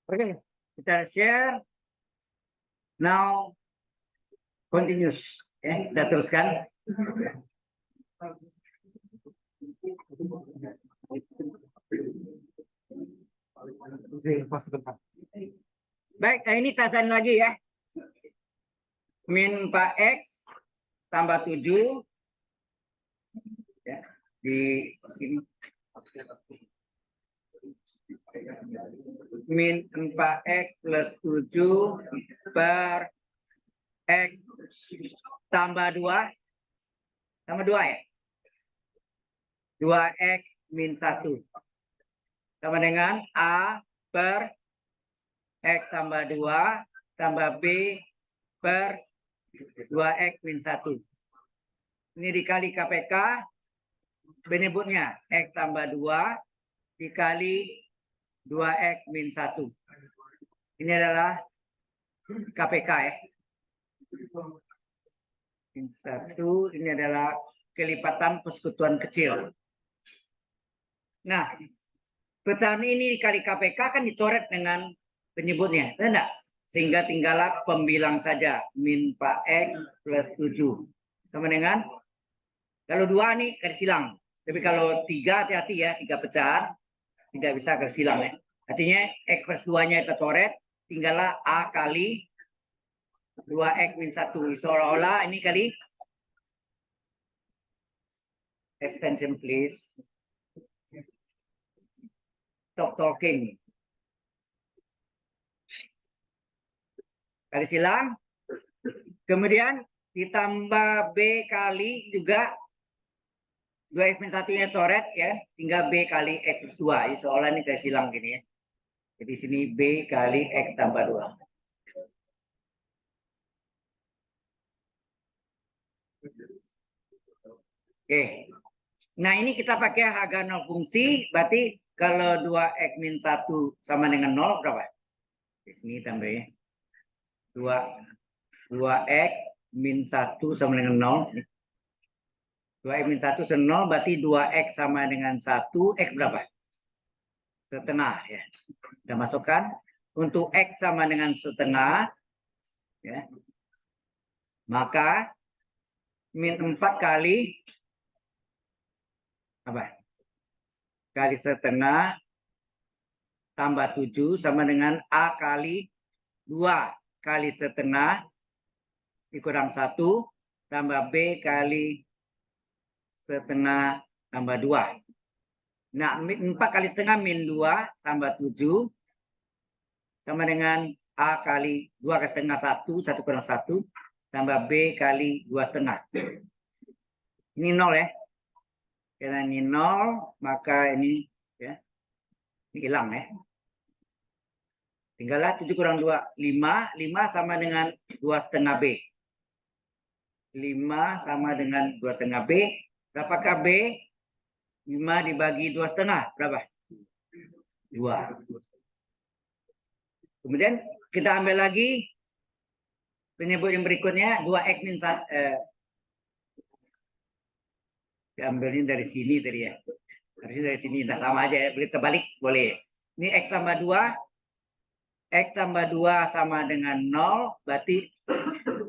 Oke, kita share. Now continuous. Kita teruskan. Baik, ini sasaran lagi ya. Min 4X tambah 7. Ya, di sini. Min 4X plus 7 per X tambah 2. Tambah 2 ya. 2X min 1. Sama dengan A per X tambah 2 tambah B per 2X min 1. Ini dikali KPK, penyebutnya X tambah 2 dikali 2X min 1. Ini adalah KPK ya. Min 1 ini adalah kelipatan persekutuan kecil. Nah, pecahan ini dikali KPK kan dicoret dengan penyebutnya, enggak? Sehingga tinggallah pembilang saja, min 4X plus 7. Sama dengan, kalau 2 nih garis silang. Tapi kalau 3 hati-hati ya, 3 pecahan tidak bisa garis silang ya. Artinya X plus 2-nya kita coret, tinggallah A kali 2X min 1. Seolah-olah ini kali extension please. Stop talking. Kali silang. Kemudian ditambah B kali juga 2X min 1-nya coret ya. Tinggal B kali X plus 2. Jadi seolah ini kali silang gini ya. Jadi sini B kali X tambah 2. Oke. Nah ini kita pakai harga 0 fungsi. Berarti kalau 2X min 1 sama dengan 0 berapa? Di sini tambahnya 2X min 1 sama dengan 0. 2X min 1 sama 0 berarti 2X sama dengan 1. X berapa? Setengah ya. Kita masukkan. Untuk X sama dengan setengah. Ya. Maka min 4 kali apa? Kali setengah tambah 7 sama dengan A kali 2 kali setengah dikurang 1 tambah B kali setengah tambah 2. Nah, 4 kali setengah min 2 tambah 7 sama dengan A kali 2 kali setengah 1, 1 kurang 1 tambah B kali 2 setengah. Ini 0 ya. Karena ini 0, maka ini ya, ini hilang ya. Tinggallah 7 kurang 2, 5. 5 sama dengan 2 setengah B. 5 sama dengan 2 setengah B. Berapakah B? 5 dibagi 2 setengah. Berapa? 2. Kemudian kita ambil lagi penyebut yang berikutnya. 2X min 1. Diambilnya dari sini tadi ya. Harusnya dari sini. Nah, sama aja ya. Boleh terbalik. Boleh. Ini X tambah 2. X tambah 2 sama dengan 0. Berarti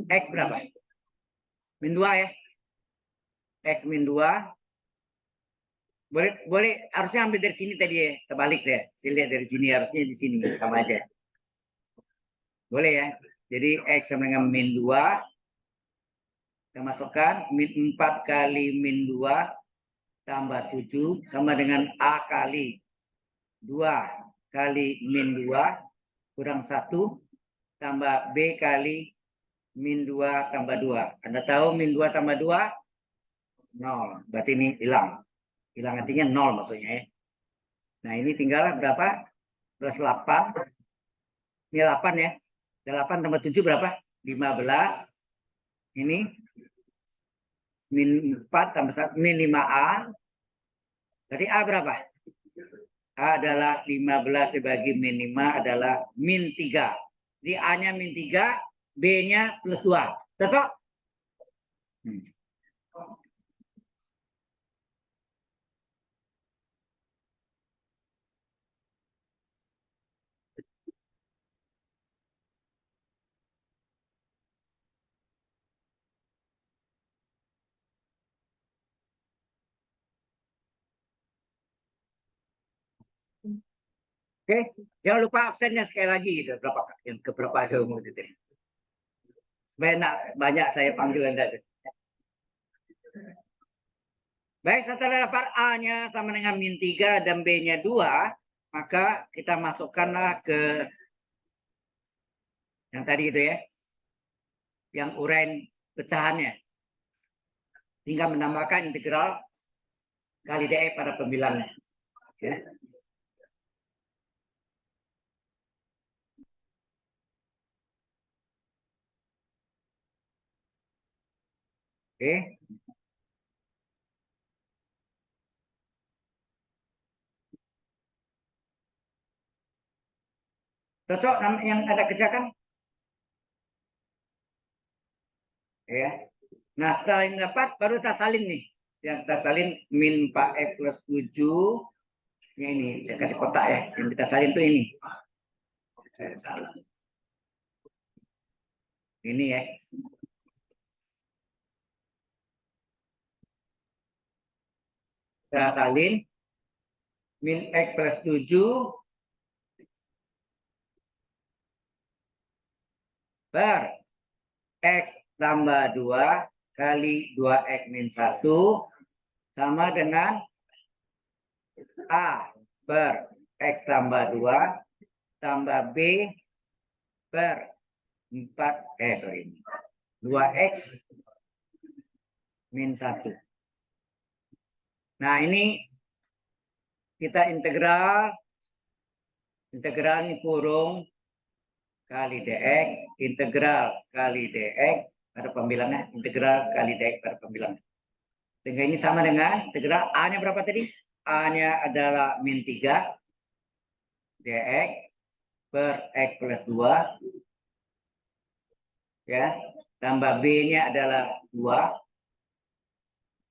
X berapa? Min 2 ya. X min 2. Boleh harusnya ambil dari sini tadi ya. Terbalik saya. Saya lihat dari sini. Harusnya di sini. Sama aja. Boleh ya. Jadi X sama dengan min 2. Kita masukkan min 4 kali min 2 tambah 7 sama dengan A kali 2 kali min 2 kurang 1 tambah B kali min 2 tambah 2. Anda tahu min 2 tambah 2? 0. Berarti ini hilang. Hilang artinya 0 maksudnya ya. Nah ini tinggal berapa? Plus 8. Ini 8 ya. 8 tambah 7 berapa? 15. Ini min 4 tambah 1, min 5A. Jadi A berapa? A adalah 15 dibagi min 5 adalah min 3. Jadi A-nya min 3, B-nya plus 2. Cocok? Oke, jangan lupa absennya sekali lagi gitu. Berapa yang ke berapa ilmu itu. Banyak saya panggil Anda. Baik, setelah dapat A-nya sama dengan min 3 dan B-nya 2, maka kita masukkanlah ke yang tadi itu ya, yang urein pecahannya. Hingga menambahkan integral kali dx pada pembilangnya. Oke. Oke. Cocok yang ada kerjakan? Ya. Nah, setelah ini dapat, baru kita salin nih. Yang kita salin min 4x plus 7. Ya ini, saya kasih kotak ya. Yang kita salin tuh ini. Saya salah. Ini ya. Kita salin min x plus 7 per x tambah 2 kali 2x min 1 sama dengan A per x tambah 2 tambah B per 4, sorry, 2x min 1. Nah, ini kita integral ini kurung kali dx, integral kali dx pada pembilangnya, integral kali dx pada pembilangnya. Sehingga ini sama dengan integral A-nya berapa tadi? A-nya adalah min 3 dx per x plus 2 ya, tambah B-nya adalah 2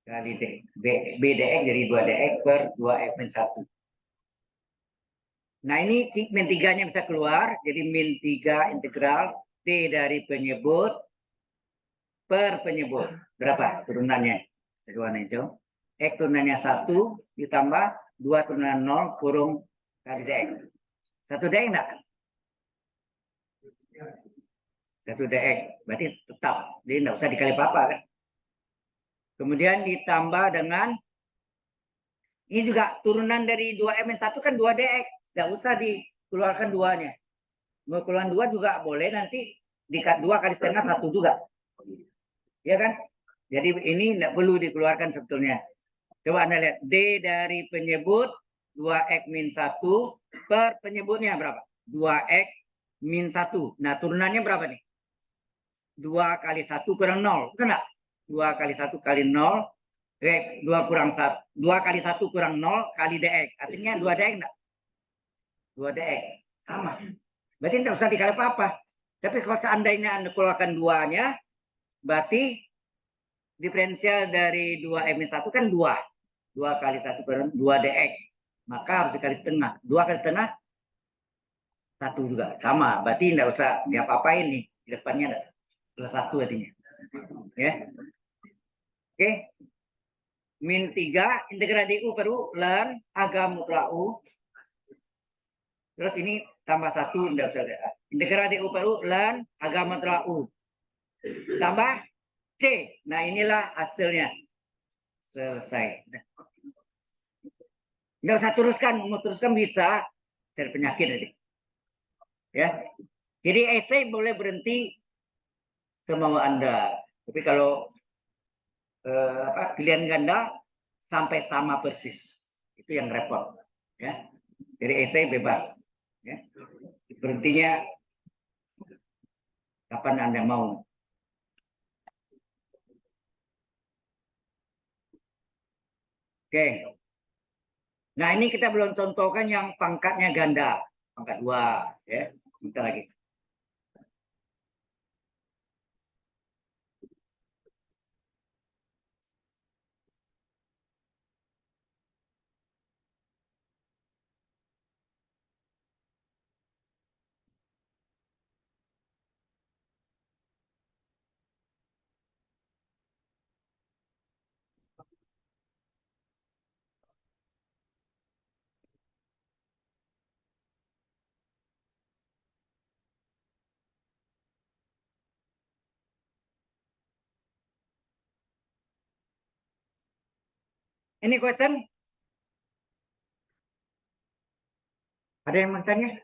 kali B dx jadi 2 dx per 2x min 1. Nah, ini min 3-nya bisa keluar, jadi min 3 integral D dari penyebut per penyebut. Berapa turunannya? Dari warna hijau. X turunannya 1 ditambah 2 turunan 0 kurung kali dx. 1 dx enggak? 1 dx. Berarti tetap. Jadi enggak usah dikali apa-apa kan? Kemudian ditambah dengan ini juga turunan dari 2m1 kan 2 dx. Enggak usah dikeluarkan 2-nya. Mau keluar 2 juga boleh, nanti dikat 2 kali setengah 1 juga. Ya kan? Jadi ini tidak perlu dikeluarkan sebetulnya. Coba Anda lihat. D dari penyebut 2x min 1 per penyebutnya berapa? 2x min 1. Nah, turunannya berapa nih? 2 kali 1 kurang 0. Betul enggak? 2 kali 1 kali 0. 2 kurang 1. 2 kali 1 kurang 0 kali dx. Hasilnya 2 dx enggak? 2 dx. Sama. Berarti tidak usah dikali apa-apa. Tapi kalau seandainya Anda keluarkan 2-nya, berarti diferensial dari 2m1 kan 2. 2 kali 1 per 2 dx. Maka harus dikali setengah. 2 kali setengah 1 juga. Sama. Berarti tidak usah diapa-apain nih. Di depannya ada plus 1 artinya. Ya. Oke. Min 3 integral du per u lan agam mutlak u. Terus ini tambah 1 tidak usah. Integral du per u lan agam mutlak u. Tambah C. Nah, inilah hasilnya. Selesai. Nggak usah teruskan, mau teruskan bisa cari penyakit tadi. Ya, jadi esai boleh berhenti semau Anda. Tapi kalau pilihan ganda sampai sama persis, itu yang repot. Ya, jadi esai bebas. Ya, berhentinya kapan Anda mau. Oke. Nah, ini kita belum contohkan yang pangkatnya ganda, pangkat 2. Ya, kita lagi. Any question? Ada yang mau tanya?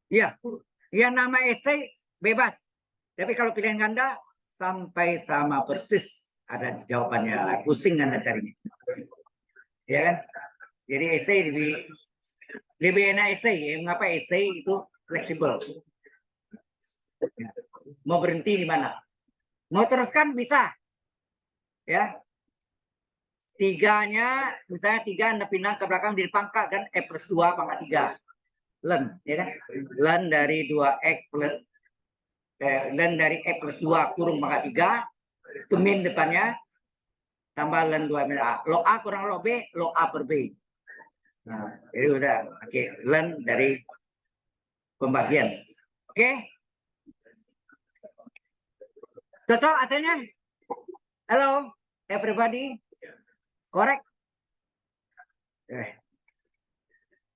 Iya. Ya, nama esai bebas. Tapi kalau pilihan ganda sampai sama persis ada jawabannya. Pusing Anda carinya. Ya kan? Jadi esai lebih enak esai. Ya. Mengapa esai itu fleksibel? Ya. Mau berhenti di mana? Mau teruskan bisa. Ya. Tiganya, misalnya 3 Anda pindah ke belakang jadi pangkat kan E+2 pangkat 3. Len, ya kan? Len dari 2X plus len dari E+2 kurung pangkat 3 itu min depannya tambah len 2 min A. Log A kurang log B, log A per B. Nah, jadi udah oke, len dari pembagian. Oke? Cocok hasilnya? Halo, everybody? Correct?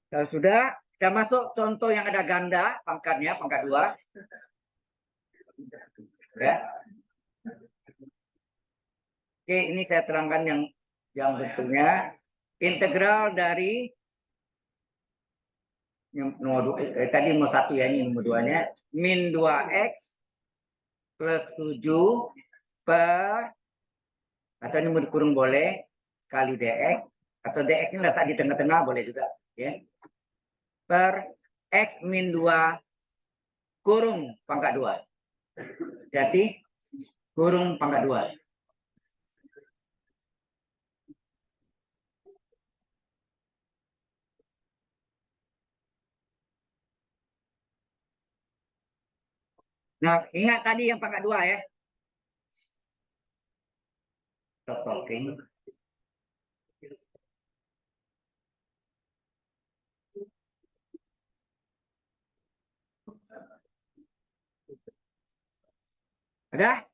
Kalau sudah, kita masuk contoh yang ada ganda, pangkatnya, pangkat 2. Ya. Oke, ini saya terangkan yang bentuknya. Integral dari nomor tadi nomor 1 ya, ini nomor 2-nya. Min 2X plus 7 per, atau ini mau dikurung boleh, kali DX, atau DX ini letak di tengah-tengah boleh juga. Ya. Per X min 2 kurung pangkat 2. Jadi kurung pangkat 2. Nah, ingat tadi yang pangkat 2 ya. Stop talking. Ada?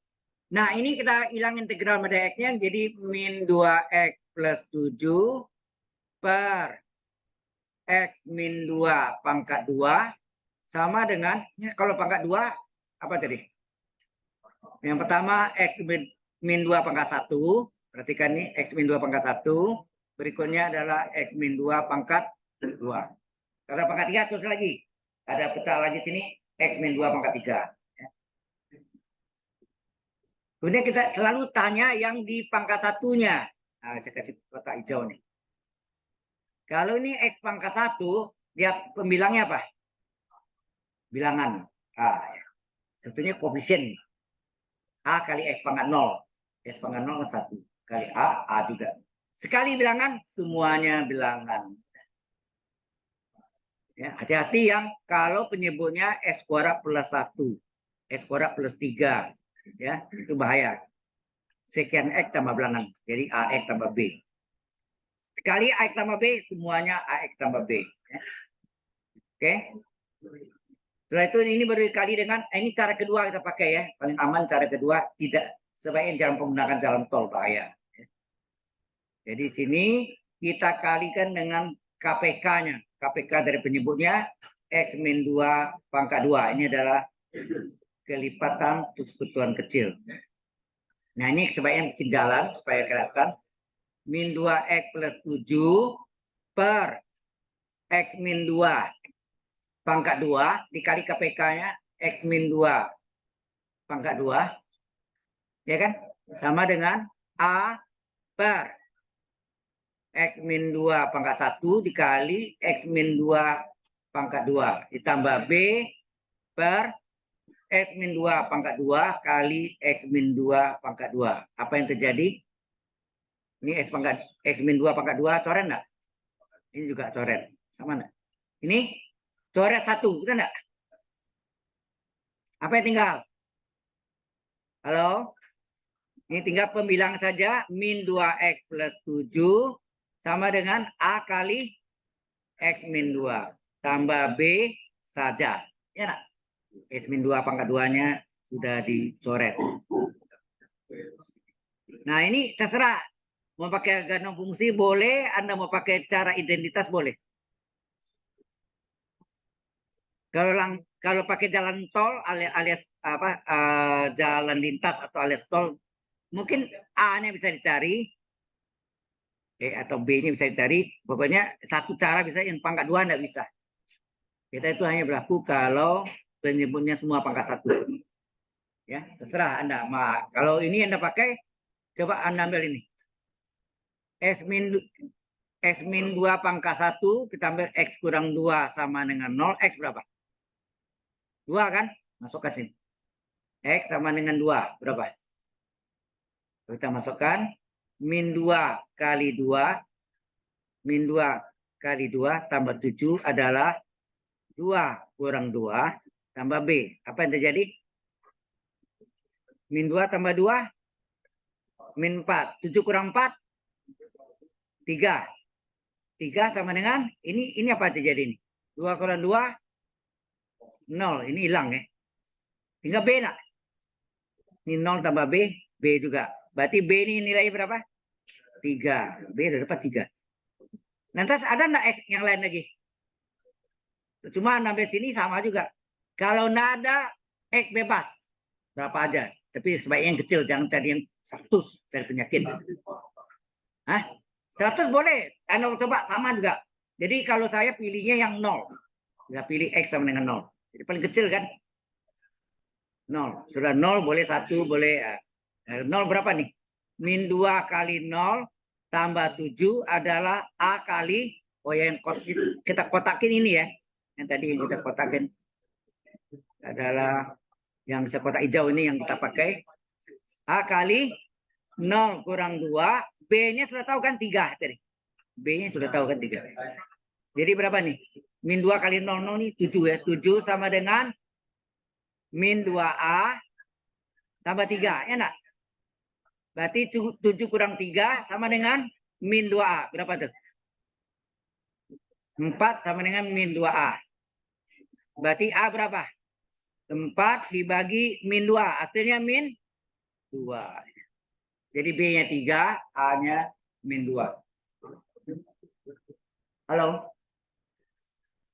Nah, ini kita hilang integral pada X-nya, jadi min 2X plus 7 per X min 2 pangkat 2 sama dengan, ya, kalau pangkat 2, apa tadi? Yang pertama, X min 2 pangkat 1, perhatikan nih, X min 2 pangkat 1, berikutnya adalah X min 2 pangkat 2. Kalau pangkat 3, terus lagi, ada pecah lagi sini, X min 2 pangkat 3. Kemudian kita selalu tanya yang di pangkat 1-nya. Nah, saya kasih kotak hijau nih. Kalau ini X pangkat 1, dia pembilangnya apa? Bilangan. Sebetulnya koefisien. A kali X pangkat 0. X pangkat 0 kan 1. Kali A juga. Sekali bilangan, semuanya bilangan. Ya, hati-hati yang kalau penyebutnya X kuadrat plus 1. X kuadrat plus 3. Ya, itu bahaya. Sekian X tambah bilangan. Jadi AX tambah B. Sekali AX tambah B, semuanya AX tambah B. Ya. Oke. Setelah itu ini baru dikali dengan, ini cara kedua kita pakai ya. Paling aman cara kedua, tidak sebaiknya jangan menggunakan jalan tol, bahaya. Jadi sini kita kalikan dengan KPK-nya. KPK dari penyebutnya X min 2 pangkat 2. Ini adalah kelipatan persekutuan kecil. Nah, ini sebaiknya bikin jalan supaya kelihatan. Min 2X plus 7 per X min 2 pangkat 2 dikali KPK-nya X min 2 pangkat 2. Ya kan? Sama dengan A per X min 2 pangkat 1 dikali X min 2 pangkat 2 ditambah B per X min 2 pangkat 2 kali X min 2 pangkat 2. Apa yang terjadi? Ini X min 2 pangkat 2 coret enggak? Ini juga coret. Sama enggak? Ini coret 1, betul enggak? Apa yang tinggal? Halo? Ini tinggal pembilang saja. Min 2X plus 7 sama dengan A kali X min 2 tambah B saja. Ya enggak? X min 2 pangkat 2-nya sudah dicoret. Nah, ini terserah. Mau pakai gantung fungsi boleh, Anda mau pakai cara identitas boleh. Kalau pakai jalan tol alias apa jalan lintas atau alias tol, mungkin A-nya bisa dicari, Atau B-nya bisa dicari. Pokoknya satu cara bisa, yang pangkat 2 enggak bisa. Kita itu hanya berlaku kalau penyebutnya semua pangkat 1. Ya, terserah Anda. Kalau ini Anda pakai, coba Anda ambil ini. X min 2 pangkat 1, kita ambil X kurang 2 sama dengan 0. X berapa? 2 kan? Masukkan sini. X sama dengan 2. Berapa? Kita masukkan. Min 2 kali 2. Min 2 kali 2 tambah 7 adalah 2 kurang 2 tambah B. Apa yang terjadi? Min 2 tambah 2. Min 4. 7 kurang 4. 3. 3 sama dengan, ini apa terjadi ini? 2 kurang 2. 0. Ini hilang ya. Tinggal B nak. Ini 0 tambah B. B juga. Berarti B ini nilai berapa? 3. B udah dapat 3. Nanti ada enggak X yang lain lagi? Cuma sampai sini sama juga. Kalau enggak ada, X bebas. Berapa aja. Tapi sebaiknya yang kecil. Jangan cari yang 100. Cari penyakit. Hah? 100 boleh. Anda coba sama juga. Jadi kalau saya pilihnya yang 0. Nggak pilih X sama dengan 0. Jadi paling kecil kan? 0. Sudah 0 boleh 1 boleh. 0 berapa nih? Min 2 kali 0 tambah 7 adalah A kali. Oh ya, yang kita kotakin ini ya. Yang tadi yang kita kotakin. Adalah yang bisa kotak hijau ini yang kita pakai. A kali 0 kurang 2. B-nya sudah tahu kan 3 tadi. B-nya sudah tahu kan 3. Jadi berapa nih? Min 2 kali 0, 0 nih 7 ya. 7 sama dengan min 2A tambah 3. Ya enggak? Berarti 7 kurang 3 sama dengan min 2A. Berapa tuh? 4 sama dengan min 2A. Berarti A berapa? 4 dibagi min 2. Hasilnya min 2. Jadi B-nya 3, A-nya min 2. Halo?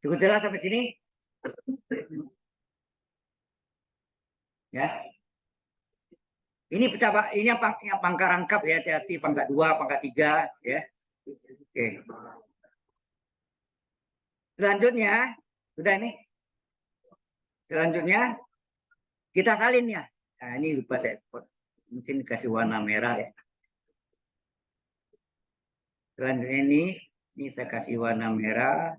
Cukup jelas sampai sini? Ya. Ini yang pangkat rangkap ya, hati-hati pangkat 2, pangkat 3 ya. Oke. Selanjutnya, sudah ini. Selanjutnya kita salin ya. Nah, ini lupa saya mungkin dikasih warna merah ya. Selanjutnya ini saya kasih warna merah.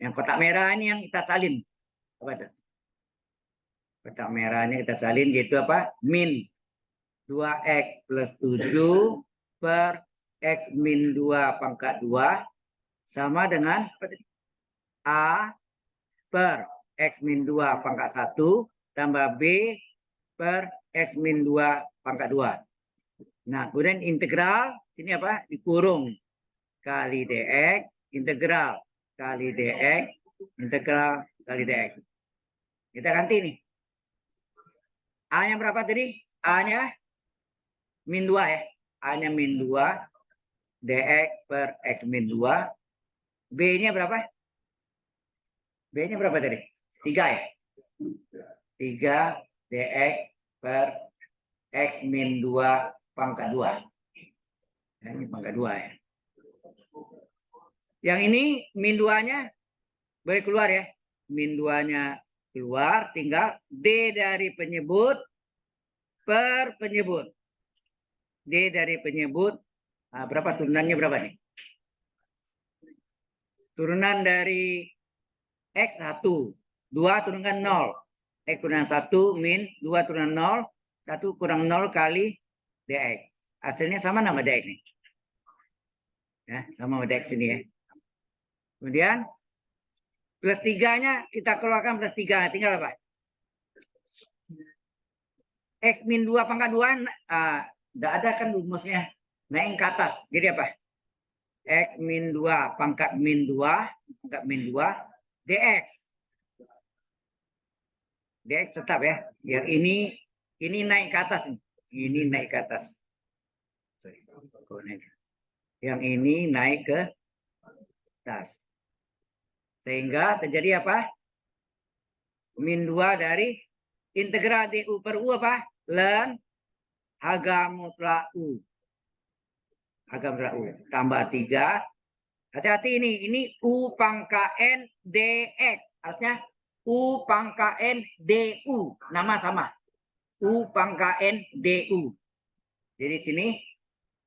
Yang kotak merah ini yang kita salin. Apa itu? Kotak merahnya kita salin yaitu apa? Min 2X plus 7 per X min 2 pangkat 2 sama dengan A per X min 2 pangkat 1 tambah B per X min 2 pangkat 2. Nah, kemudian integral, sini apa? Dikurung kali dx, integral kali dx, integral kali dx. Kita ganti nih. A-nya berapa tadi? A-nya min 2 ya. A-nya min 2 dx per X min 2. B-nya berapa? B-nya berapa tadi? 3 ya? 3 dx per X min 2 pangkat 2. Ini pangkat 2 ya. Yang ini min 2-nya boleh keluar ya. Min 2-nya keluar, tinggal D dari penyebut per penyebut. D dari penyebut. Nah, berapa turunannya berapa nih? Turunan dari X 1. 2 turunkan 0. X kurang 1 min 2 turunan 0. 1 kurang 0 kali dx. Hasilnya sama nama dx nih. Ya, sama sama dx ini ya. Kemudian plus 3-nya kita keluarkan plus 3. Tinggal apa? X min 2 pangkat 2. Tidak ada kan rumusnya. Naik ke atas. Jadi apa? X min 2 pangkat min 2. Pangkat min 2. Dx. Dx tetap ya. Yang ini naik ke atas. Ini naik ke atas. Yang ini naik ke atas. Sehingga terjadi apa? Min 2 dari integral du per u apa? Ln Harga mutlak U. Harga mutlak U. Tambah 3. Hati-hati ini U pangkat N DX. Artinya U pangkat N DU. Nama sama. U pangkat N DU. Jadi sini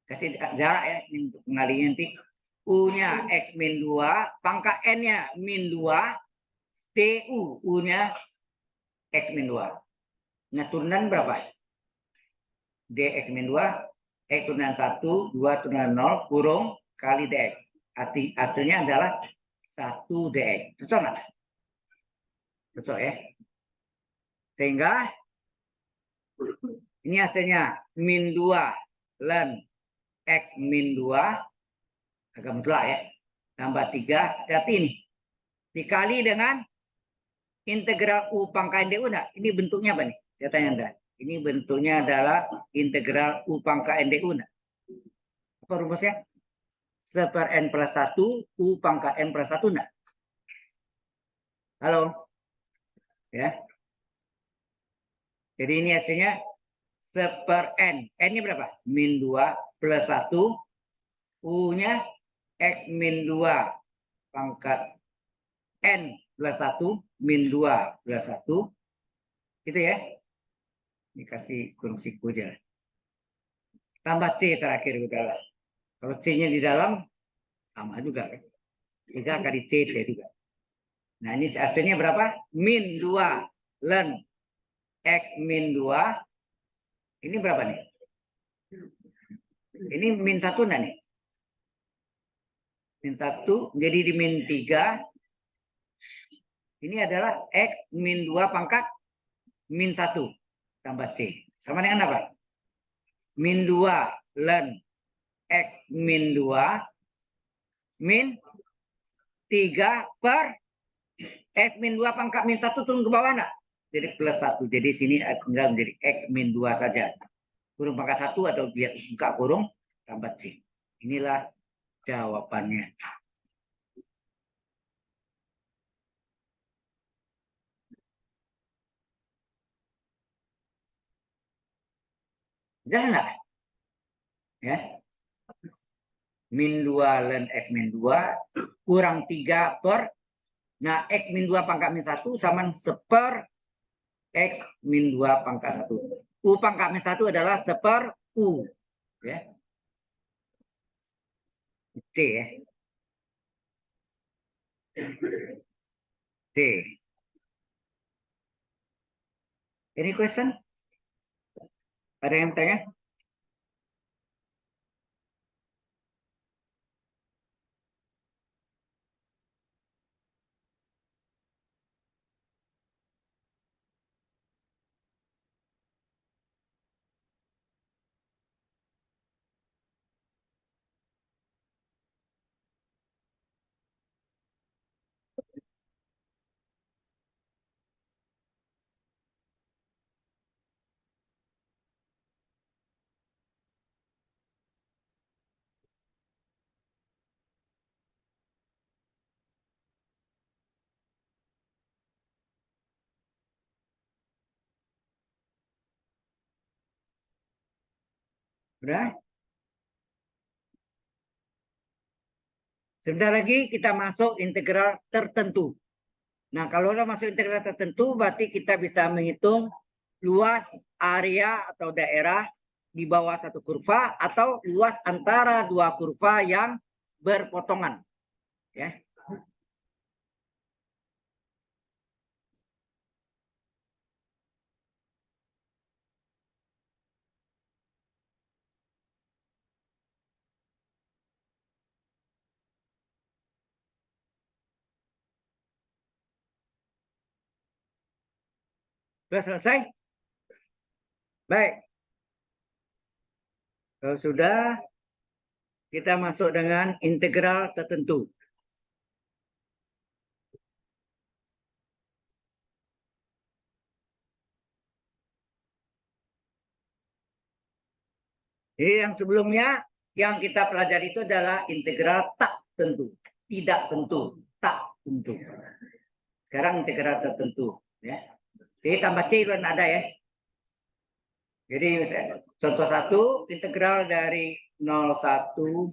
kasih jarak ya untuk pengalinya nanti. U-nya X min 2. Pangkat N-nya min 2. DU. U-nya X min 2. Nah turunan berapa? DX min 2. X turunan 1. 2 turunan 0. Kurung kali DX. Arti hasilnya adalah 1 DX. Cocok nggak? Cocok ya. Sehingga ini hasilnya min 2 ln X min 2 agak mutlak ya. Tambah 3. Hati-hati ini. Dikali dengan integral U pangkat NDU enggak? Ini bentuknya apa nih? Saya tanya Anda. Ini bentuknya adalah integral U pangkat NDU enggak? Apa rumusnya? 1/n plus 1 U pangkat N plus 1 enggak? Halo? Ya. Jadi ini hasilnya 1/n. N-nya berapa? Min 2 plus 1. U-nya X min 2 pangkat N plus 1 min 2 plus 1. Gitu ya. Dikasih kurung siku aja. Tambah C terakhir udahlah. Kalau C-nya di dalam sama juga kan. 3 kali C juga. Nah ini hasilnya berapa? Min 2 ln X min 2. Ini berapa nih? Ini min 1 enggak nih? Min 1 jadi di min 3. Ini adalah X min 2 pangkat min 1 tambah C. Sama dengan apa? Min 2 ln X min 2 min 3 per X min 2 pangkat min 1 turun ke bawah enggak? Jadi plus 1. Jadi sini tinggal menjadi X min 2 saja. Kurung pangkat 1 atau biar buka kurung tambah C. Inilah jawabannya. Udah enggak? Ya. Min 2 ln X min 2 kurang 3 per. Nah, X min 2 pangkat min 1 sama seper X min 2 pangkat 1. U pangkat min 1 adalah seper U. Ya. C ya. C. Any question? Ada yang tanya? Udah? Sebentar lagi kita masuk integral tertentu. Nah, kalau udah masuk integral tertentu, berarti kita bisa menghitung luas area atau daerah di bawah satu kurva atau luas antara dua kurva yang berpotongan. Ya. Sudah selesai? Baik. Kalau sudah, kita masuk dengan integral tertentu. Jadi yang sebelumnya yang kita pelajari itu adalah integral tak tentu, tidak tentu, tak tentu. Sekarang integral tertentu, ya. Jadi tambah C itu ada ya. Jadi contoh 1, integral dari 01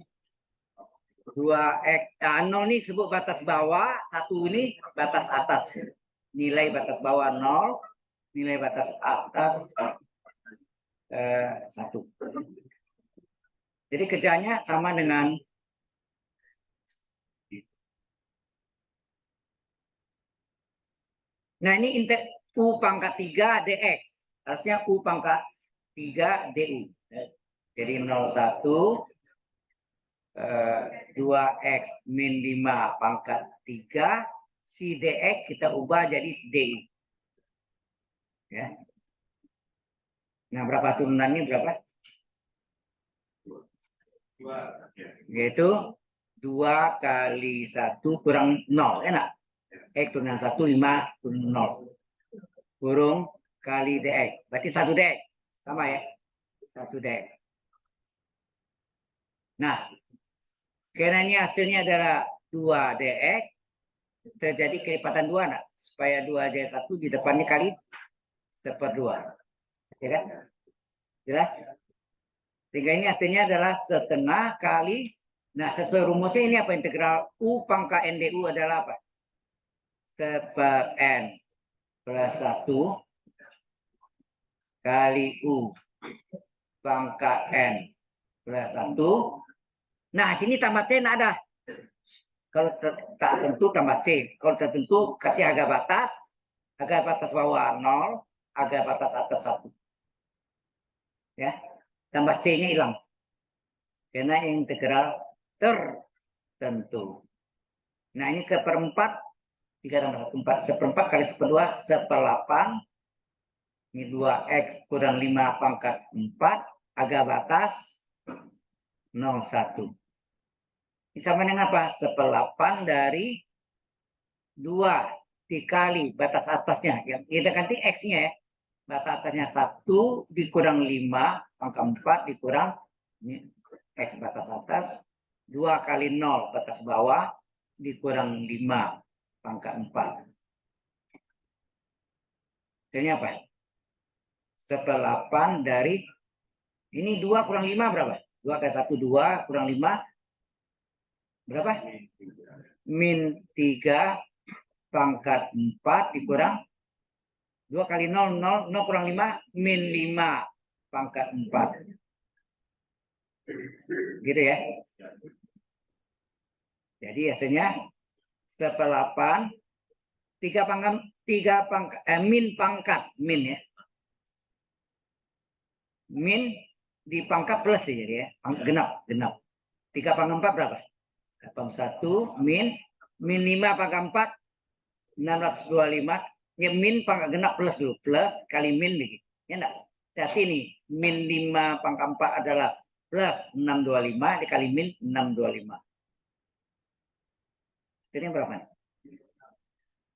2x. 0 ini sebut batas bawah, 1 ini batas atas. Nilai batas bawah 0, nilai batas atas 1. Jadi kerjanya sama dengan nah ini U pangkat 3 dx. Harusnya U pangkat 3 du. Jadi 01 2x min 5 pangkat 3 si dx kita ubah jadi du. Ya. Nah, berapa turunannya berapa? Yaitu 2 kali 1 kurang 0. Enak. X turunan 1, 5 turun 0. Kurung kali dx. Berarti 1 dx. Sama ya? 1 dx. Nah, karena ini hasilnya adalah 2 dx, terjadi kelipatan 2. Nah, supaya 2 jadi 1 di depannya kali 1/2. Ya kan? Jelas? Sehingga ini hasilnya adalah setengah kali. Nah, sesuai rumusnya ini apa? Integral U pangkat NDU adalah apa? Seper N plus 1 kali U pangkat N plus 1. Nah, sini tambah C nggak ada. Kalau tak tentu tambah C. Kalau tertentu kasih harga batas bawah 0, harga batas atas 1. Ya, tambah C-nya hilang. Karena integral tertentu. Nah, ini 1/4. 3 tambah 1, 4. 1/4 kali 1/2, 1/8. Ini 2x kurang 5 pangkat 4. Harga batas 0,1. Ini sama dengan apa? 1/8 dari 2 dikali batas atasnya. Kita ganti X-nya ya. Batas atasnya 1 dikurang 5 pangkat 4 dikurang ini X batas atas. 2 kali 0 batas bawah dikurang 5 pangkat 4. Ini apa? 1/8 dari ini 2 kurang 5 berapa? 2 kali 1 2 kurang 5 berapa? Min 3 pangkat 4 dikurang 2 kali 0 0 0 kurang 5 min 5 pangkat 4. Gitu ya. Jadi hasilnya 1/8 3 pangkat min pangkat min ya. Min dipangkat plus ya jadi ya. Genap. 3 pangkat 4 berapa? 81 min 5 pangkat 4 625. Ya min pangkat genap plus dulu. Plus kali min begitu. Ya enggak? Jadi ini min 5 pangkat 4 adalah plus 625 dikali min 625. Ini berapa?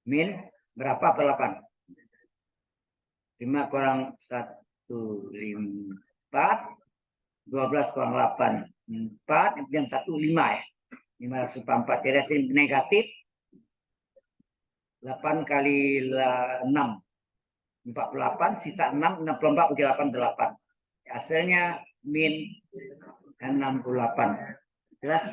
Min berapa per 8? 5 kurang 1, 4. 12 kurang 8, 4. Yang 1, 5 ya. 504. Jadi hasil negatif 8 kali 6. 48, sisa 6, 64, bagi 8, 8. Hasilnya min 68. Jelas?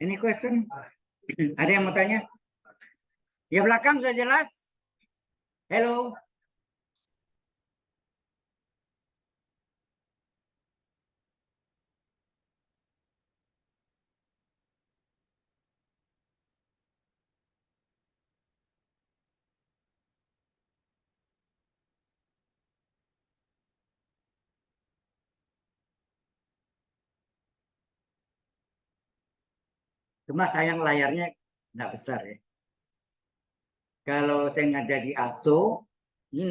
Ini question. Ada yang mau tanya? Ya belakang sudah jelas. Hello. Cuma sayang layarnya nggak besar ya. Kalau saya ngajar di ASO, ini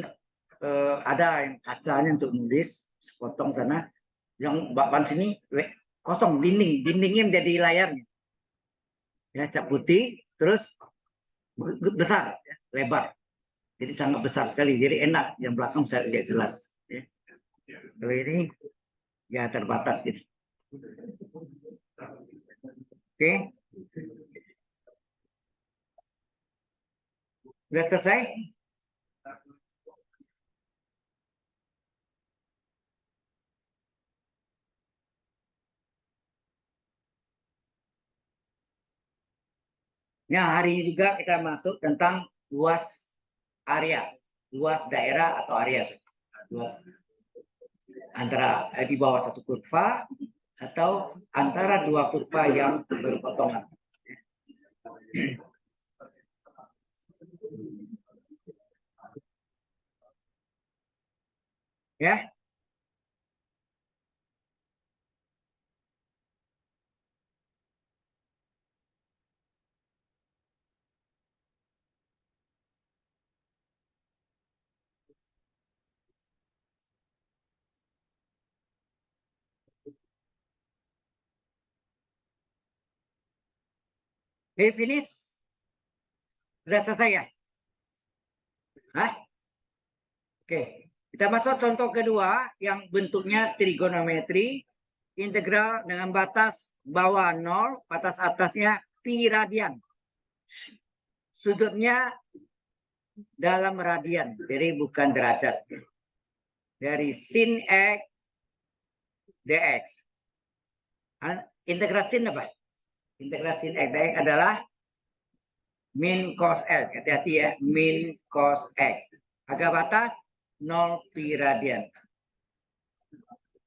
ada yang kacanya untuk nulis, potong sana. Yang bakpan sini kosong, dindingnya menjadi layarnya. Ya, cat putih, terus besar, ya, lebar. Jadi sangat besar sekali. Jadi enak, yang belakang bisa lihat jelas. Ya. Kalau ini ya terbatas gitu. Oke, sudah selesai? Nah, hari ini juga kita masuk tentang luas area, luas daerah atau area. Luas antara di bawah satu kurva atau antara dua kurva yang berpotongan. Ya, finish. Sudah selesai ya? Hah? Oke, kita masuk contoh kedua yang bentuknya trigonometri, integral dengan batas bawah 0, batas atasnya pi radian. Sudutnya dalam radian, jadi bukan derajat. Dari sin X dx. Integrasi sin apa? Integrasi sin X dx adalah min cos L. Hati-hati ya, min cos X. Agak batas 0 pi radian.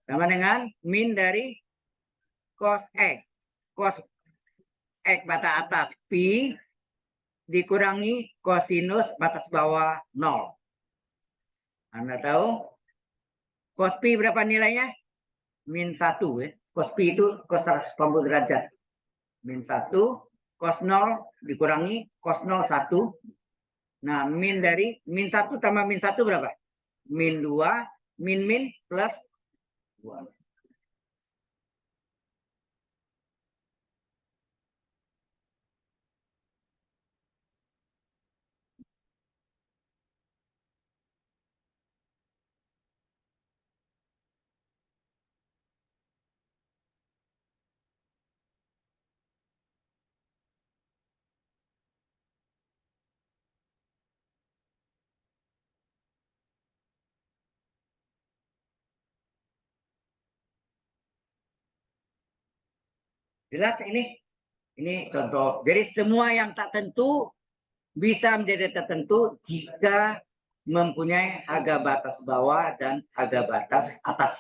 Sama dengan min dari cos X. Cos X batas atas pi dikurangi kosinus batas bawah 0. Anda tahu cos pi berapa nilainya? Min 1. Ya. Cos pi itu cos 180 derajat. Min 1, cos 0 dikurangi cos 0 1. Nah, min dari min 1 tambah min 1 berapa? Min 2, min plus 2. Jelas ini? Ini contoh. Jadi semua yang tak tentu bisa menjadi tertentu jika mempunyai harga batas bawah dan harga batas atas.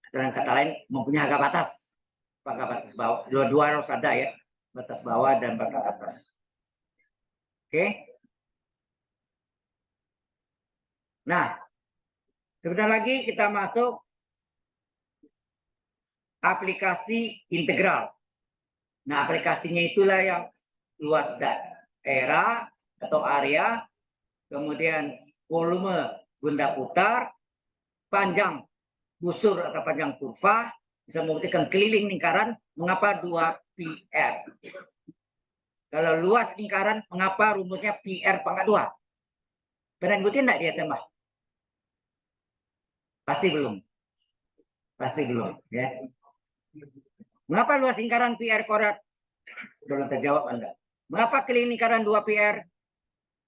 Dengan kata lain, mempunyai harga batas. Harga batas bawah. Dua-dua harus ada ya. Batas bawah dan batas atas. Oke. Nah, sebentar lagi kita masuk aplikasi integral. Nah, aplikasinya itulah yang luas daerah atau area, kemudian volume benda putar, panjang busur atau panjang kurva, bisa membuktikan keliling lingkaran, mengapa 2πr. Kalau luas lingkaran, mengapa rumusnya πr pangkat 2. Pernah ngikutin enggak di SMA? Pasti belum. Pasti belum. Ya. Mengapa luas lingkaran πr kuadrat? Belum terjawab Anda. Mengapa keliling lingkaran 2πr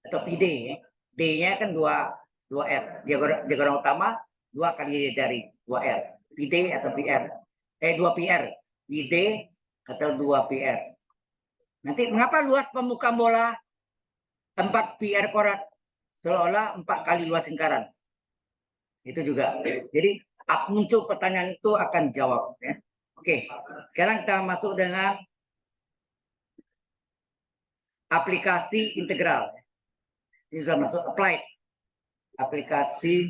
atau πd? D-nya kan 2R. Diagram utama 2 kali dari 2R. PD atau PR. 2PR. PD atau 2PR. Nanti mengapa luas permukaan bola 4πr kuadrat? Seolah-olah 4 kali luas lingkaran. Itu juga. Jadi muncul pertanyaan itu akan jawab. Ya. Oke, sekarang kita masuk dengan aplikasi integral. Ini sudah masuk applied. Aplikasi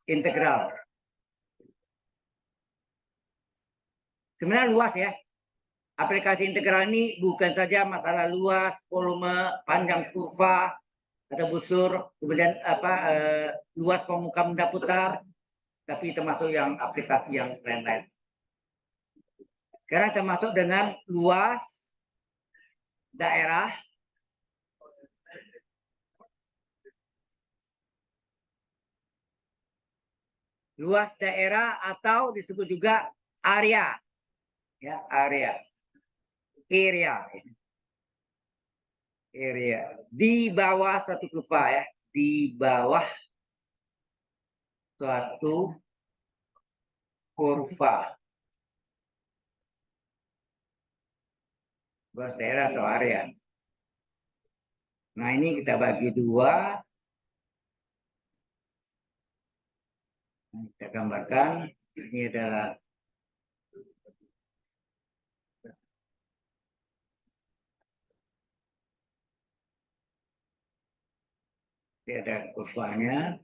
integral. Sebenarnya luas ya. aplikasi integral ini bukan saja masalah luas, volume, panjang kurva atau busur, kemudian luas pemuka benda putar, tapi termasuk yang aplikasi yang lain-lain. Sekarang termasuk dengan luas daerah, atau disebut juga area, ya area di bawah suatu kurva, ya di bawah suatu kurva, luas daerah atau area. Nah, ini kita bagi dua. Kita gambarkan, ini adalah ada kurvanya.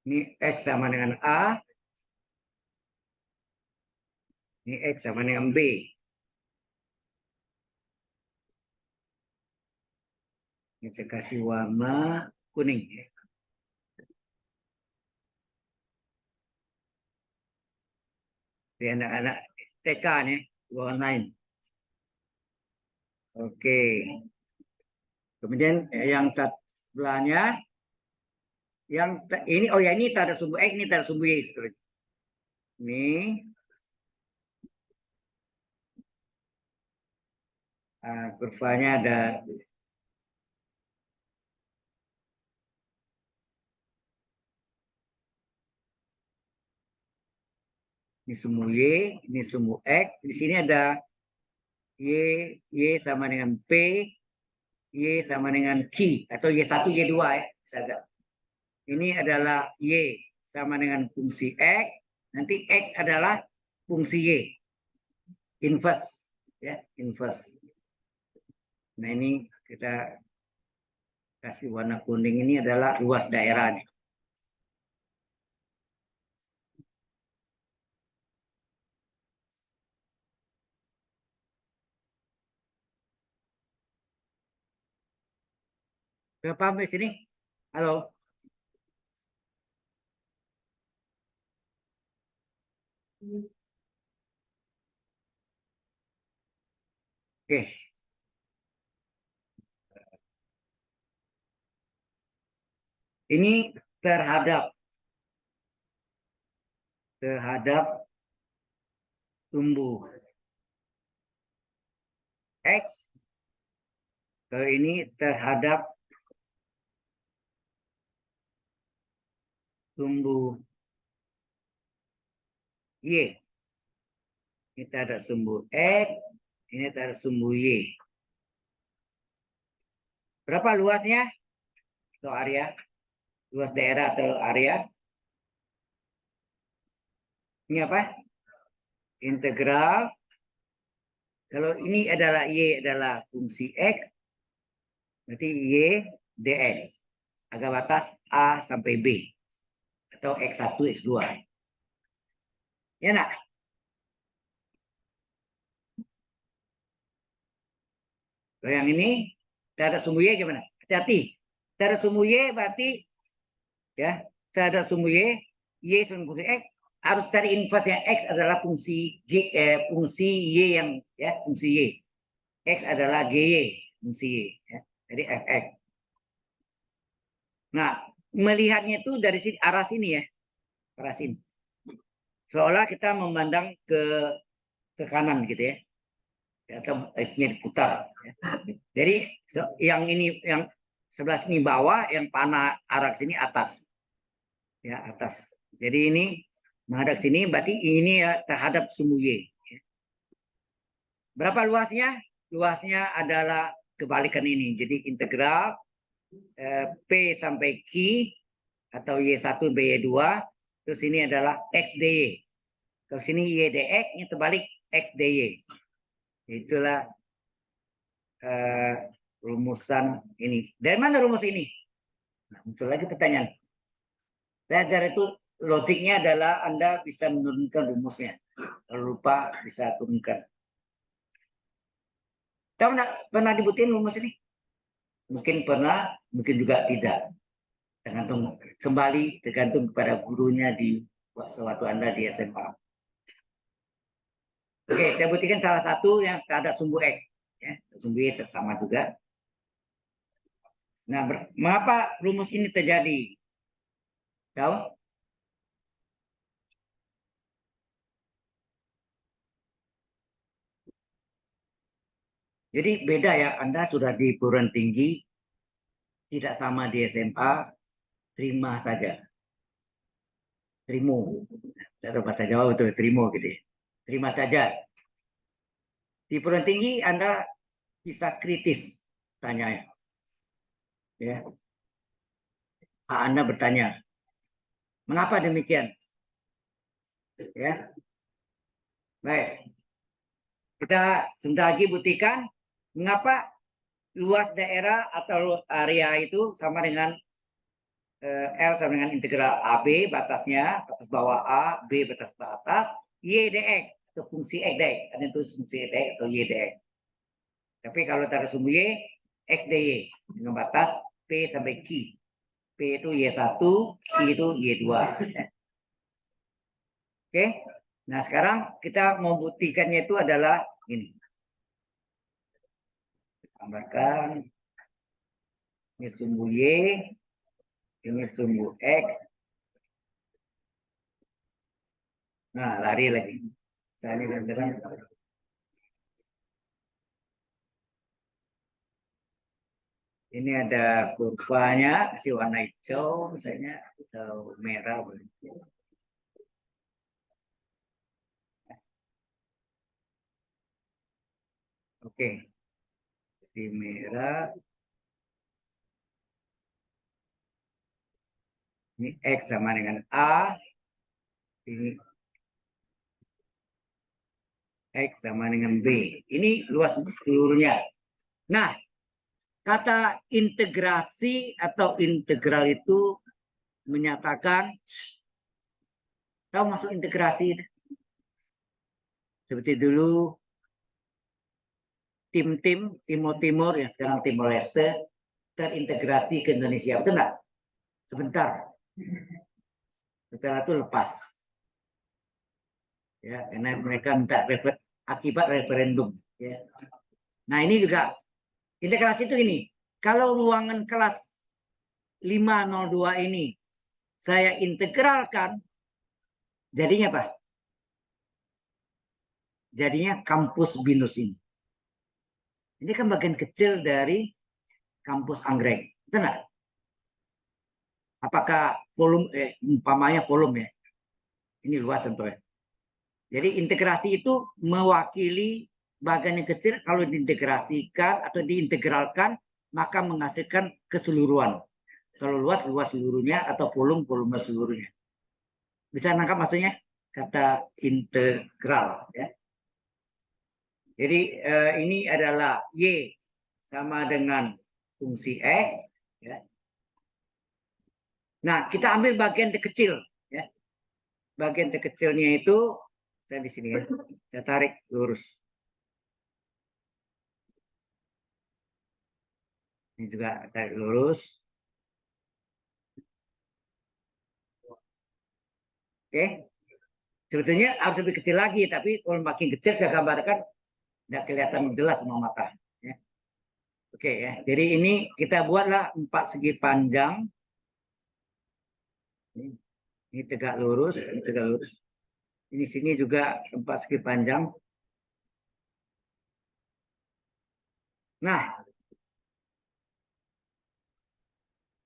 Ini X sama dengan A. Ini X sama dengan B. Ini saya kasih warna kuning. Di anak-anak TK nih, warnain. Oke. Kemudian yang sebelahnya, yang ini, oh ya, ini tak ada sumbu X, ini tak ada sumbu Y. Ini kurvanya ada ini sumbu Y, ini sumbu X. Di sini ada Y sama dengan P, Y sama dengan Q, atau Y1, Y2 ya. Ini adalah Y sama dengan fungsi X, nanti X adalah fungsi Y. Inverse, ya, inverse. Nah, ini kita kasih warna kuning, ini adalah luas daerah nih. Sudah paham di sini? Halo? Oke. Ini terhadap tumbuh X. Kalau ini terhadap tumbuh Y. Ini terhadap sumbu X, ini terhadap sumbu Y. Berapa luasnya? Atau area? Luas daerah atau area? Ini apa? Integral. Kalau ini adalah Y adalah fungsi X, berarti Y dx. Agak batas A sampai B. Atau X1, X2. Ya nak? Kalau yang ini, terhadap sumbu Y gimana? Hati-hati. Terhadap sumbu Y berarti, ya, terhadap sumbu Y sama fungsi X, harus cari inverse yang X adalah fungsi fungsi Y yang, ya, fungsi Y. X adalah GY, fungsi Y. Ya. Jadi Fx. Nah, melihatnya itu dari sini, arah sini ya. Arah sini. Seolah kita memandang ke kanan gitu ya. Atau X-nya diputar. Ya. Jadi yang ini, yang sebelah sini bawah, yang panah arah sini atas. Ya, atas. Jadi ini menghadap sini, berarti ini ya terhadap sumbu Y. Berapa luasnya? Luasnya adalah kebalikan ini. Jadi integral P sampai Q atau Y1 BY2, terus ini adalah XDY. Terus sini YDX, ini terbalik XDY. Itulah rumusan ini. Dari mana rumus ini? Nah, muncul lagi pertanyaan. Belajar itu logiknya adalah Anda bisa menurunkan rumusnya. Kalau lupa bisa turunkan. Kamu pernah dibutuhin rumus ini? Mungkin pernah, mungkin juga tidak. Tergantung kepada gurunya di waktu Anda di SMA. Oke, saya buktikan salah satu yang ada sumbu X. Ya, sumbu Y sama juga. Nah, mengapa rumus ini terjadi? Tahu? Jadi beda ya, Anda sudah di perguruan tinggi, tidak sama di SMA, terima saja. Terimo. Cara bahasa Jawa betul, terimo gitu ya. Terima saja. Di perguruan tinggi Anda bisa kritis tanya. Ya. Anda bertanya, mengapa demikian? Ya. Baik. Kita sebentar lagi buktikan mengapa luas daerah atau area itu sama dengan L sama dengan integral AB batasnya, batas bawah A, B batas atas, Y dx atau fungsi X dx. Ada itu fungsi X dx atau Y dx. Tapi kalau taruh sumbu Y, X dy dengan batas P sampai Q. P itu Y1, Q itu Y2. Oke. Nah, sekarang kita membuktikannya itu adalah ini. Tambahkan ini sumbu Y, ini sumbu X. Nah, lari lagi. Misalnya beneran. Ini ada kurvanya, kasih warna hijau misalnya, atau merah. Oke. Di merah. Ini X sama dengan A. Ini X sama dengan B. Ini luas seluruhnya. Nah, kata integrasi atau integral itu menyatakan, tahu masuk integrasi? Seperti dulu tim-tim Timur yang sekarang Timor Leste terintegrasi ke Indonesia. Betul nggak? Sebentar. Setelah itu lepas. Ya, karena mereka minta akibat referendum. Ya. Nah, ini juga integrasi itu ini. Kalau ruangan kelas 502 ini saya integralkan, jadinya apa? Jadinya kampus BINUS ini. Ini kan bagian kecil dari kampus Anggrek. Betul nggak? Apakah volume, umpamanya volume ya? Ini luas contohnya. Jadi integrasi itu mewakili bagian yang kecil kalau diintegrasikan atau diintegralkan maka menghasilkan keseluruhan. Kalau luas seluruhnya atau volume seluruhnya. Bisa nangkap maksudnya kata integral ya. Jadi ini adalah Y sama dengan fungsi X ya. Nah, kita ambil bagian terkecil ya. Bagian terkecilnya itu saya di sini ya. Saya tarik lurus. Ini juga tarik lurus. Oke. Sebetulnya harus lebih kecil lagi, tapi kalau makin kecil saya gambarkan tidak kelihatan jelas sama mata. Ya. Oke ya. Jadi ini kita buatlah 4 segi panjang. Ini tegak lurus, ini tegak lurus. Ini sini juga 4 segi panjang. Nah,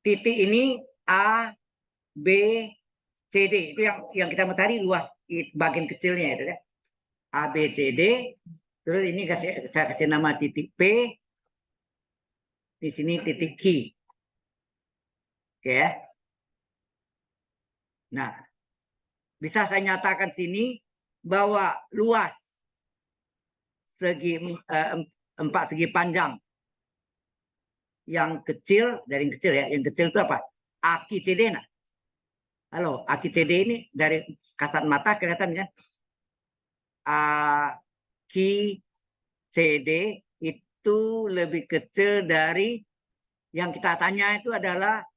titik ini A, B, C, D. Itu yang kita mau cari luas bagian kecilnya itu ya. A, B, C, D. Terus ini saya kasih nama titik P. Di sini titik Q. Oke ya. Nah, bisa saya nyatakan sini bahwa luas segi 4 segi panjang yang kecil, dari yang kecil ya, yang kecil itu apa? Aki CD. Nah, halo, Aki CD ini dari kasat mata kelihatan kan? Aki CD itu lebih kecil dari yang kita tanya itu adalah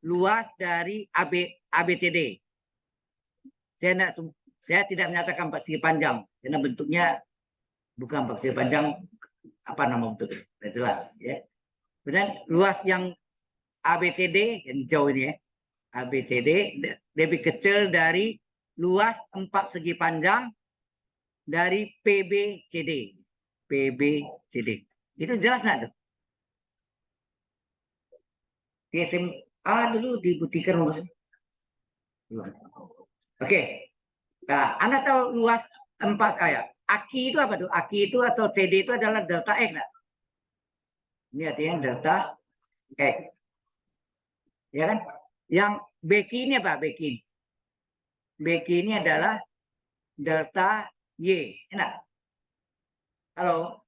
luas dari ABCD. Saya tidak menyatakan 4 segi panjang karena bentuknya bukan 4 segi panjang, apa nama bentuknya? Tidak jelas ya. Kemudian luas yang ABCD yang jauh ini ya, ABCD lebih kecil dari luas 4 segi panjang dari PBCD. PBCD. Itu jelas nggak tuh? Di SMA dulu dibuktikan rumusnya. Oke. Nah, Anda tahu luas 4 kayak Aki itu apa tuh? Aki itu atau CD itu adalah delta X. Nah. Ini artinya delta X. Ya kan? Yang BQ ini apa? BQ. BQ ini adalah delta Y. Enak. Halo.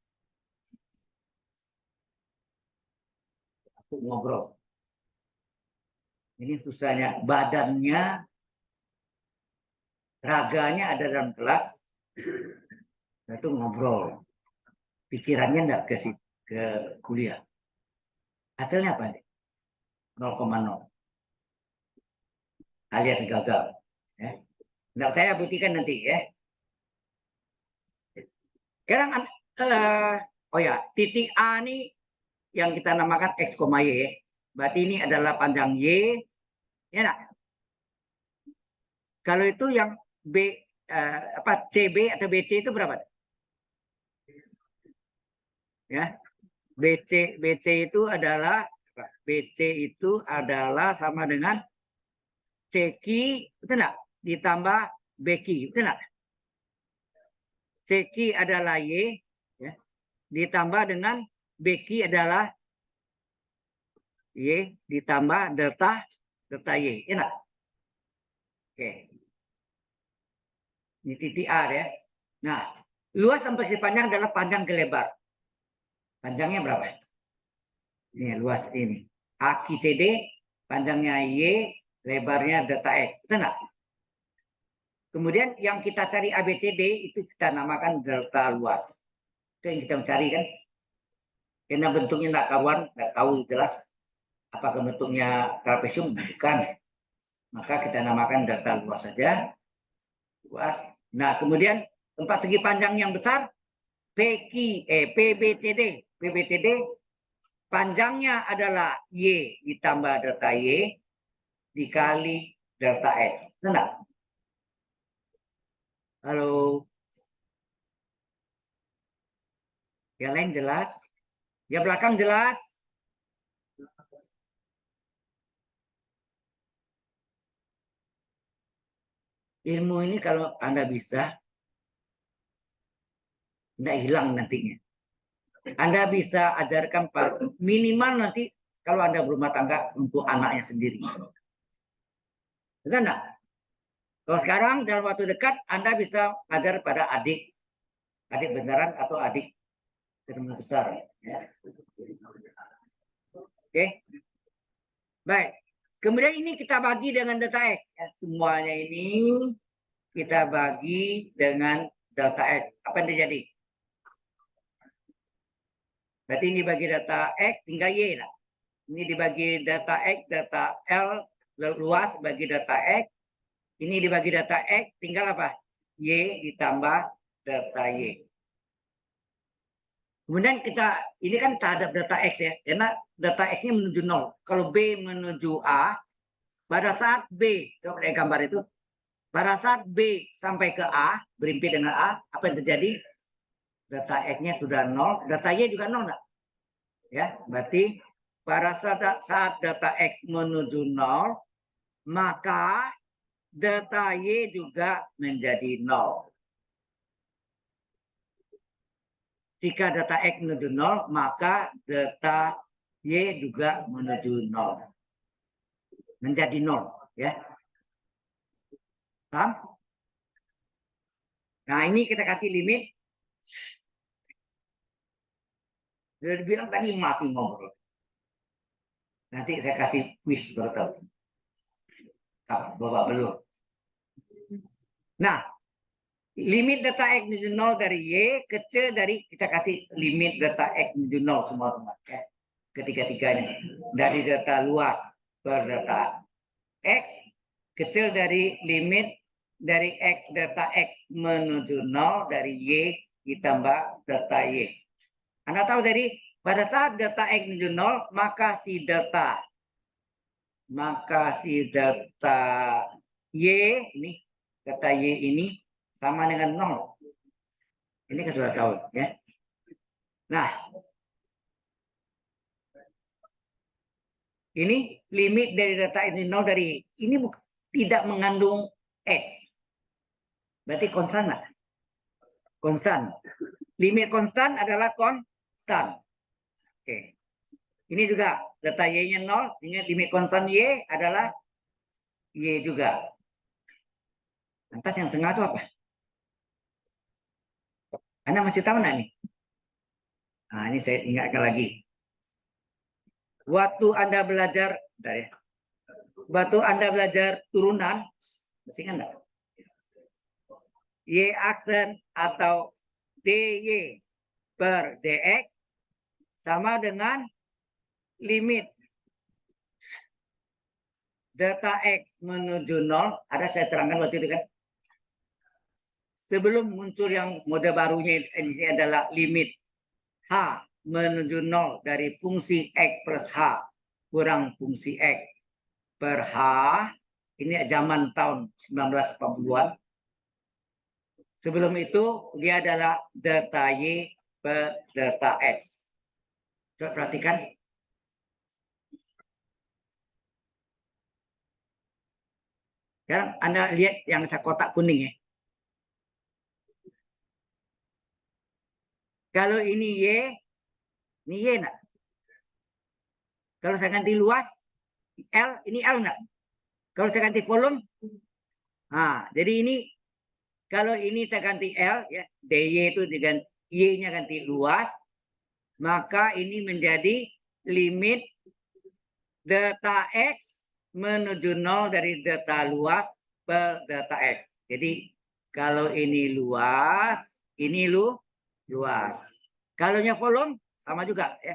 Aku ngobrol. Ini susahnya. Badannya, raganya ada dalam kelas. Itu ngobrol. Pikirannya enggak ke kuliah. Hasilnya apa? 0,0. Alias gagal. Ya. Nggak saya buktikan nanti ya. Sekarang oh ya, titik A ini yang kita namakan X, Y. Berarti ini adalah panjang Y. Ya enggak? Kalau itu yang CB atau BC itu berapa? Ya. BC itu adalah sama dengan CQ, betul enggak? Ditambah BQ, betul enggak? CQ adalah Y, ya, ditambah dengan BQ adalah Y, ditambah delta Y. Ya, oke. Ini titik A ya. Nah, luas sampai si panjang adalah panjang ke lebar. Panjangnya berapa? Ini luas ini. Aki CD, panjangnya Y, lebarnya delta X. Betul enggak? Kemudian yang kita cari ABCD itu kita namakan delta luas. Itu yang kita mencari kan. Karena bentuknya nggak kawan, nggak tahu jelas apakah bentuknya trapesium, bukan. Maka kita namakan delta luas saja. Luas. Nah, kemudian 4 segi panjang yang besar, PBCD. PBCD panjangnya adalah Y ditambah delta Y dikali delta X. Benar? Halo. Yang lain jelas? Yang belakang jelas? Ilmu ini kalau Anda bisa, tidak hilang nantinya. Anda bisa ajarkan minimal nanti kalau Anda berumah tangga untuk anaknya sendiri. Betul enggak? Kalau sekarang dalam waktu dekat Anda bisa ajar pada adik beneran atau adik teman besar. Ya. Oke, baik. Kemudian ini kita bagi dengan delta X. Ya, semuanya ini kita bagi dengan delta X. Apa yang terjadi? Berarti ini bagi data X tinggal Y. Nah. Ini dibagi data X, data L luas bagi data X. Ini dibagi data X, tinggal apa? Y ditambah data Y. Kemudian ini kan terhadap data X ya, karena data X-nya menuju 0. Kalau B menuju A, pada saat B, coba lihat gambar itu, pada saat B sampai ke A, berhimpi dengan A, apa yang terjadi? Data X-nya sudah 0, data Y juga 0. Enggak? Ya, berarti pada saat data X menuju 0, maka data Y juga menjadi 0. Jika data X menuju 0, maka data Y juga menuju 0. Menjadi 0. Ya. Paham? Nah, ini kita kasih limit. Sudah dibilang tadi masih ngobrol. Nanti saya kasih quiz baru. Bapak belum. Nah, limit data X menuju 0 dari Y kecil dari kita kasih limit data X menuju 0 semua ya. Ketiga-tiganya. Dari data luas per data X kecil dari limit dari X data X menuju 0 dari Y ditambah data Y. Anda tahu dari pada saat data X menuju 0 maka si data Y ini data Y ini sama dengan 0. Ini kan sudah tahu ya. Nah, ini limit dari data ini 0 dari ini tidak mengandung X. Berarti konstan lah. Konstan. Limit konstan adalah konstan. Oke. Ini juga data Y-nya 0, sehingga limit konstan Y adalah Y juga. Lantas yang tengah itu apa? Anda masih tahu nggak nih? Nah, ini saya ingatkan lagi. Waktu Anda belajar, turunan, masih ingat nggak? Y aksen atau DY per DX sama dengan limit data X menuju 0. Ada saya terangkan waktu itu kan. Sebelum muncul yang mode barunya ini adalah limit H menuju 0 dari fungsi X plus H kurang fungsi X per H. Ini zaman tahun 1940-an. Sebelum itu dia adalah data Y per data X. Coba perhatikan. Sekarang Anda lihat yang saya kotak kuning ya. Kalau ini Y, ini Y enggak? Kalau saya ganti luas, L, ini L enggak? Kalau saya ganti volume, nah, jadi ini kalau ini saya ganti L, ya, DY itu dengan Y-nya ganti luas, maka ini menjadi limit data X menuju 0 dari data luas per data X. Jadi kalau ini luas, ini luas. Kalau volume sama juga ya.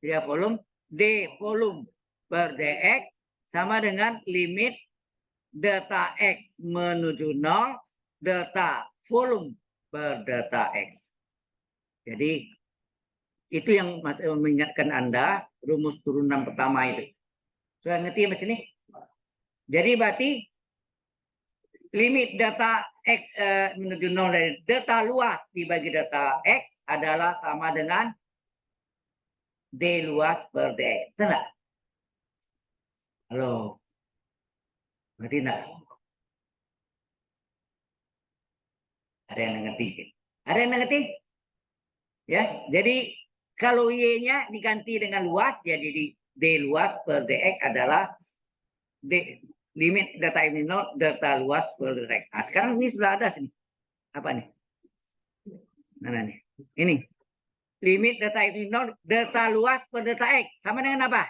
Dia volume D volume per dx sama dengan limit data X menuju 0 data volume per data X. Jadi itu yang Mas mengingatkan Anda rumus turunan pertama itu. Sudah ngerti Mas ini? Jadi berarti limit data X menuju 0 dari data luas dibagi data X adalah sama dengan D luas per DX. Betul? Halo? Ngerti enggak? Ada yang ngerti? Ada yang ngerti? Ya, jadi kalau Y-nya diganti dengan luas, jadi D luas per DX adalah D, limit data ini 0, data luas per DX. Nah, sekarang ini sudah ada sini. Apa nih? Mana nih? Ini. Limit data ini 0, data luas per data X. Sama dengan apa?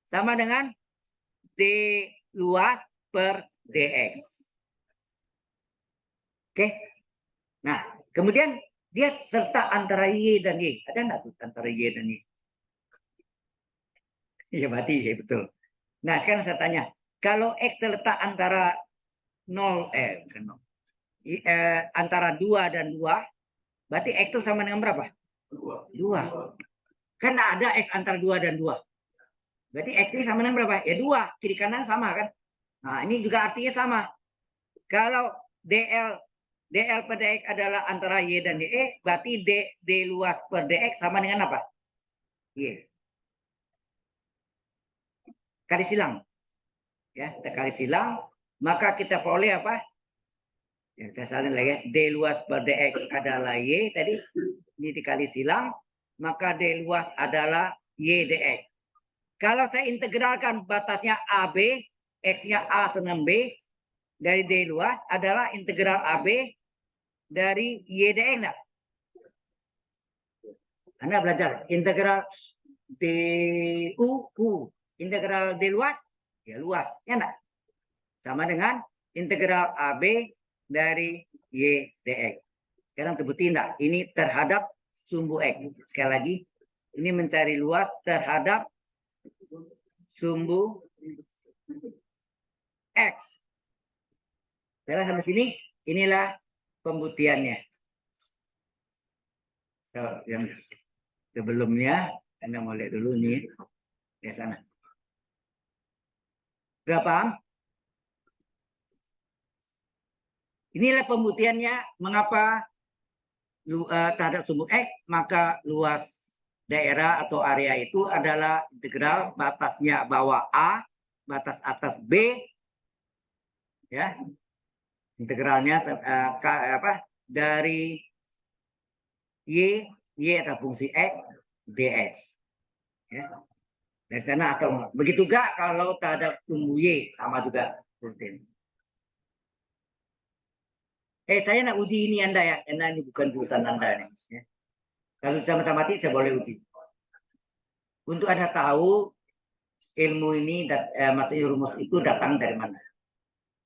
Sama dengan D luas per DX. Oke. Nah, kemudian dia terletak antara Y dan Y. Ada nggak tuh antara Y dan Y? Iya, berarti ya betul. Nah, sekarang saya tanya, kalau X terletak antara 0, antara 2 dan 2, berarti X itu sama dengan berapa? 2. Kan ada X antara 2 dan 2. Berarti X ini sama dengan berapa? Ya 2. Kiri kanan sama kan? Nah, ini juga artinya sama. Kalau DL per DX adalah antara Y dan DE, berarti D luas per DX sama dengan apa? Y. Kali silang. Ya, kita kali silang, maka kita peroleh apa? Ya, kita salin lagi ya. D luas per DX adalah Y tadi. Ini dikali silang, maka D luas adalah Y DX. Kalau saya integralkan batasnya AB, X-nya A senang B, dari D luas adalah integral AB dari Y dx enggak? Anda belajar integral DU, integral D luas, ya luas, ya enggak? Sama dengan integral AB dari Y dx. Sekarang terbukti enggak? Ini terhadap sumbu X. Sekali lagi, ini mencari luas terhadap sumbu X. Sekarang sampai sini, inilah pembuktiannya. Yang sebelumnya, Anda mau lihat dulu nih, di sana. Sudah paham? Inilah pembuktiannya mengapa terhadap sumbu X, maka luas daerah atau area itu adalah integral batasnya bawah A, batas atas B, ya, integralnya dari y atau fungsi X dx. Ya. Dari sana asal. Begitu gak kalau terhadap sumbu y sama juga rutin. Saya nak uji ini Anda ya, karena ini bukan jurusan Anda nih. Ya. Kalau bisa matematik saya boleh uji. Untuk Anda tahu ilmu ini, maksudnya rumus itu datang dari mana.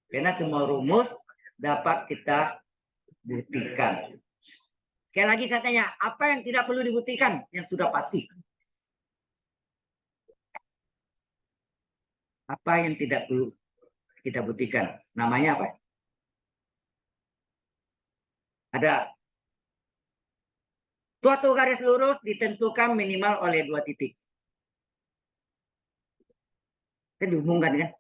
Karena semua rumus dapat kita buktikan. Sekali lagi saya tanya, apa yang tidak perlu dibuktikan yang sudah pasti? Apa yang tidak perlu kita buktikan? Namanya apa? Ada. Suatu garis lurus ditentukan minimal oleh 2 titik. Kan dihubungkan kan?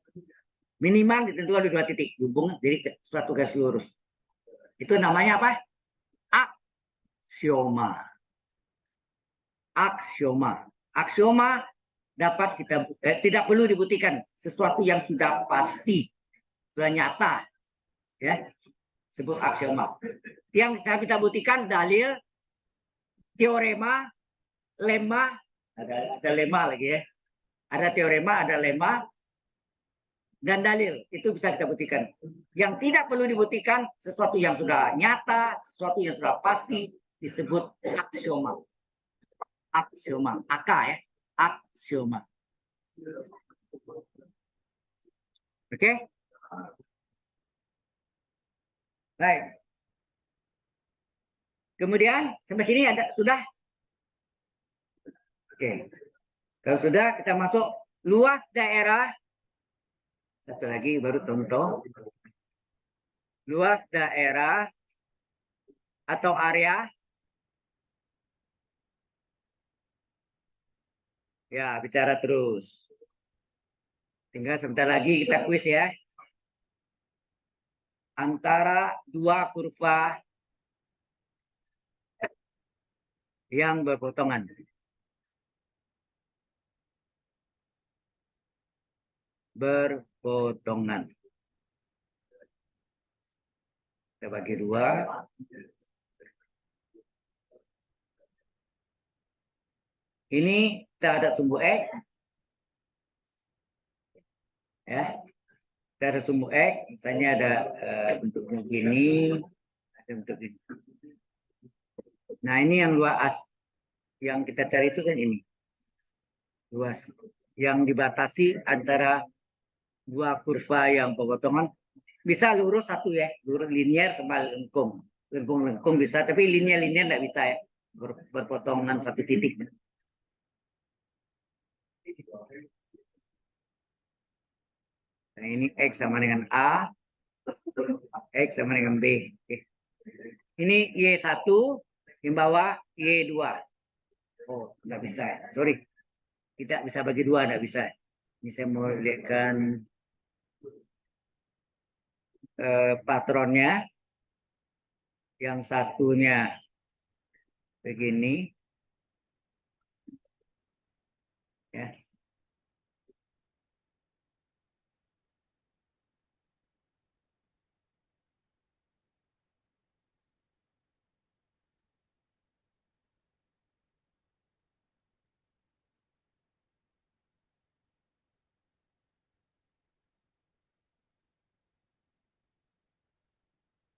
Minimal ditentukan oleh 2 titik. Dihubung jadi suatu garis lurus. Itu namanya apa? Aksioma. Aksioma. Aksioma dapat kita tidak perlu dibuktikan, sesuatu yang sudah pasti, sudah nyata, ya, sebut aksioma. Yang bisa kita buktikan dalil, teorema, lemma, ada lemma lagi ya, ada teorema, ada lemma, dan dalil. Itu bisa kita buktikan. Yang tidak perlu dibuktikan, sesuatu yang sudah nyata, sesuatu yang sudah pasti, disebut aksioma. Aksioma, AK ya, aksioma. Oke? Baik. Kemudian sampai sini ada sudah? Oke. Kalau sudah kita masuk luas daerah. Satu lagi baru contoh. Luas daerah atau area. Ya, bicara terus. Tinggal sebentar lagi kita kuis ya. Antara dua kurva yang berpotongan. Berpotongan. Kita bagi dua. Ini kita ada sumbu X. Ya. Kita ada sumbu X. Misalnya ada bentuknya gini. Ada bentuk ini. Nah, ini yang luas. Yang kita cari itu kan ini. Luas. Yang dibatasi antara dua kurva yang berpotongan. Bisa lurus satu ya. Lurus linear sama lengkung. Lengkung-lengkung bisa. Tapi linear-linear nggak bisa ya. Berpotongan satu titik. Nah, ini X sama dengan A. X sama dengan B. Oke. Ini Y1. Yang bawah Y2. Oh, nggak bisa. Sorry. Tidak bisa bagi dua, nggak bisa. Ini saya mau lihatkan patronnya. Yang satunya begini. Ya.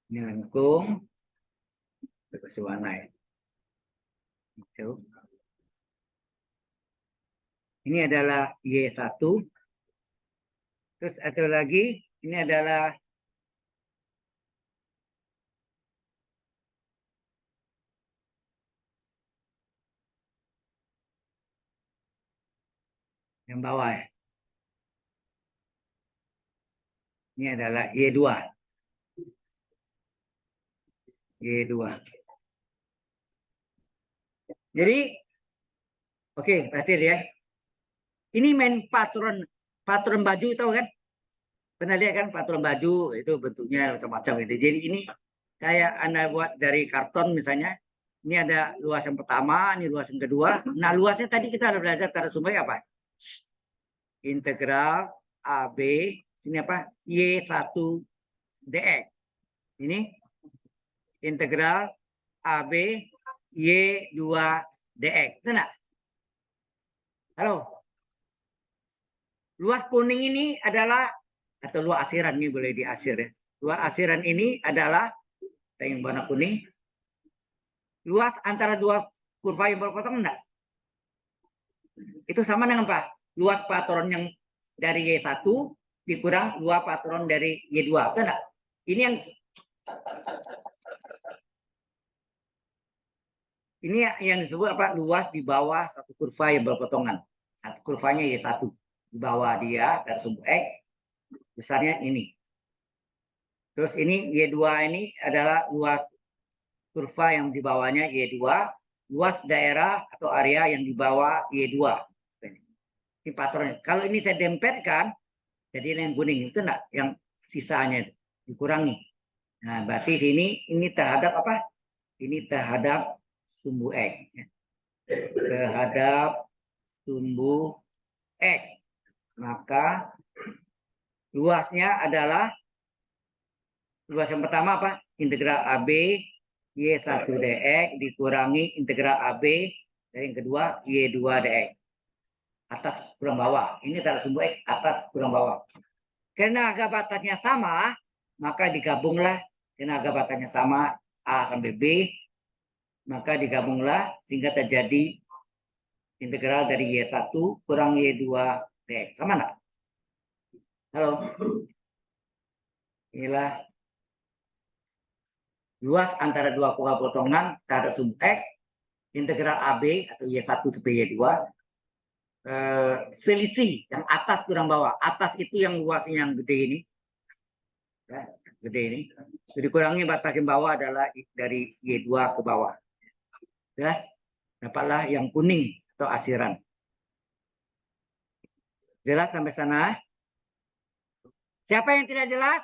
Ini lengkung. Kasih warna ya. Itu. Ini adalah Y1. Terus satu lagi, ini adalah yang bawah ya. Ini adalah Y2. Y2. Jadi, oke, perhatian ya. Ini main patron baju, tahu kan? Pernah lihat kan patron baju itu bentuknya macam-macam gitu. Jadi ini kayak Anda buat dari karton misalnya. Ini ada luas yang pertama, ini luas yang kedua. Nah, luasnya tadi kita ada belajar tanda sumber apa? Integral AB, ini apa? Y1 dx. Ini integral AB Y2 dx. Itu enggak? Halo. Luas kuning ini adalah, atau luas asiran ini boleh diasir ya. Luas asiran ini adalah yang warna kuning. Luas antara dua kurva yang berpotong enggak? Itu sama dengan apa? Luas patron yang dari Y1 dikurang luas patron dari Y2. Betul enggak? Ini yang disebut apa? Luas di bawah satu kurva yang berpotongan. Satu kurvanya Y1 di bawah dia dan sumbu X besarnya ini. Terus ini Y2 ini adalah luas kurva yang di bawahnya Y2, luas daerah atau area yang di bawah Y2. Ini patronnya. Kalau ini saya dempetkan, jadi yang kuning itu enggak, yang sisanya dikurangi. Nah, berarti sini ini terhadap apa? Ini terhadap sumbu X. Terhadap sumbu X. Maka luasnya adalah, luas yang pertama apa? Integral AB Y1 dx dikurangi integral AB, dan yang kedua Y2 dx. Atas kurang bawah. Ini tanda sumbu X, atas kurang bawah. Karena harga batasnya sama, maka digabunglah. Karena harga batasnya sama A sampai B, maka digabunglah sehingga terjadi integral dari Y1 kurang Y2 dx. Sama enggak? Halo. Inilah luas antara dua kurva potongan terhadap sumbu X, integral AB atau Y1 sampai Y2, selisih yang atas kurang bawah. Atas itu yang luasnya yang gede ini. Ya, gede ini. Jadi kurangi batas yang bawah adalah dari Y2 ke bawah. Jelas? Dapatlah yang kuning atau asiran. Jelas sampai sana? Siapa yang tidak jelas?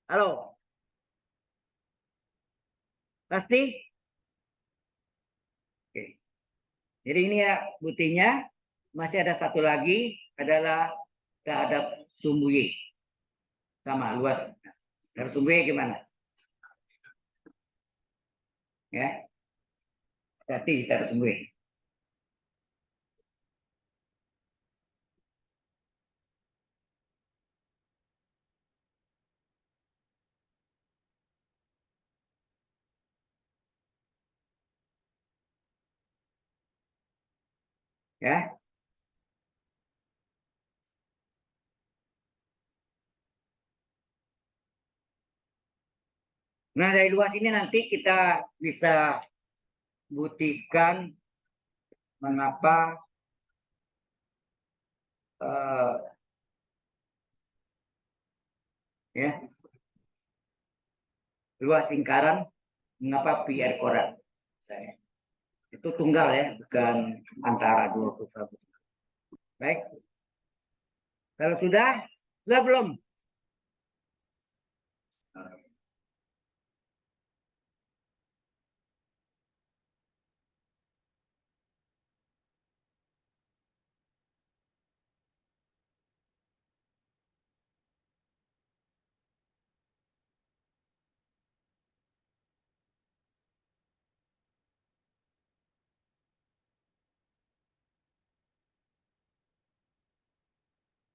Halo? Pasti? Oke. Jadi ini ya buktinya. Masih ada satu lagi adalah terhadap sumbu Y. Sama luas. Terhadap sumbu Y gimana? Ya. Berarti terhadap sumbu Y. Ya. Nah, dari luas ini nanti kita bisa buktikan mengapa ya luas lingkaran, mengapa pi r kuadrat. Itu tunggal ya, bukan antara dua kurva. Baik. Kalau sudah belum?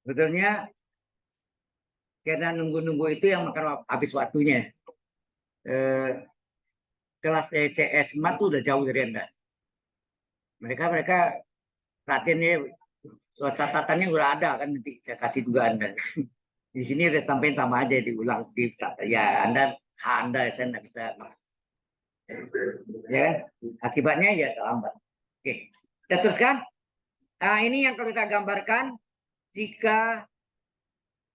Sebetulnya Karena nunggu-nunggu itu yang makan habis waktunya. Kelas CS MAT tuh udah jauh dari Anda. Mereka perhatiannya, catatannya udah ada kan, nanti saya kasih juga Anda. Di sini udah sampai sama aja diulang ya Anda saya nggak bisa, ya kan? Akibatnya ya terlambat. Oke, kita teruskan. Nah, ini yang kalau kita gambarkan jika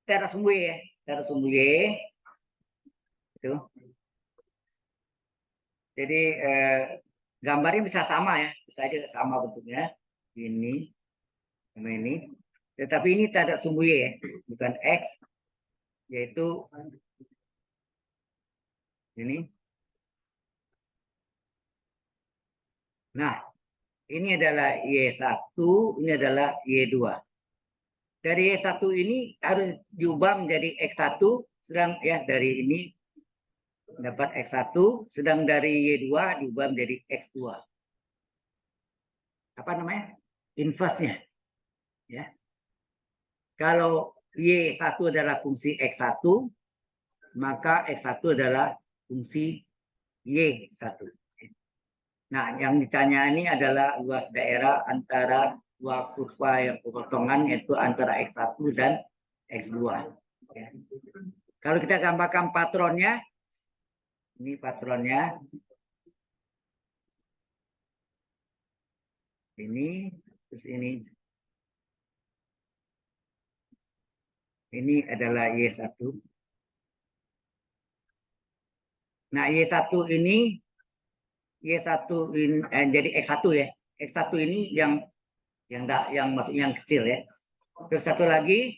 teras sumbu Y, teras sumbu Y itu. Jadi gambarnya bisa sama ya, bisa aja sama bentuknya ini sama ini. Tetapi ini tidak sumbu Y ya, bukan X, yaitu ini. Nah, ini adalah Y1, ini adalah Y2. Dari Y1 ini harus diubah menjadi X1, sedang ya dari ini dapat X1, sedang dari Y2 diubah menjadi X2. Apa namanya? Inverse-nya. Ya. Kalau Y1 adalah fungsi X1, maka X1 adalah fungsi Y1. Nah, yang ditanya ini adalah luas daerah antara dua kurva yang berpotongan, yaitu antara X1 dan X2. Ya. Kalau kita gambarkan patronnya, ini patronnya. Ini, terus ini. Ini adalah Y1. Nah, Y1 ini, Y1 ini jadi X1 ya. X1 ini yang maksudnya yang kecil ya. Terus satu lagi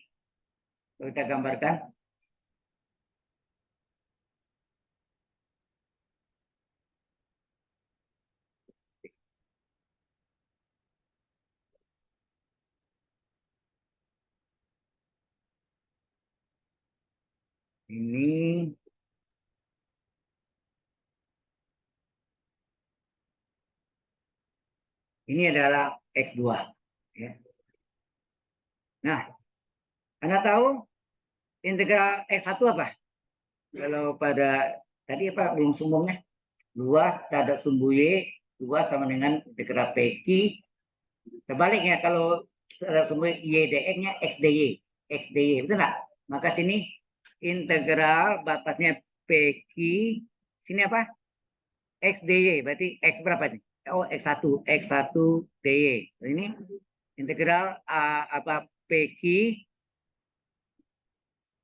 kita gambarkan. Ini adalah X2 ya. Nah, Anda tahu integral X1 apa? Kalau pada tadi apa belum sumbungnya? Luas terhadap sumbu Y, luas sama dengan integral PQ. Sebaliknya kalau terhadap sumbu Y dx-nya X dy. X dy, betul nggak? Maka sini integral batasnya PQ, sini apa? X dy, berarti X berapa sih? Oh, X1, X1 dy. Ini integral apa PQ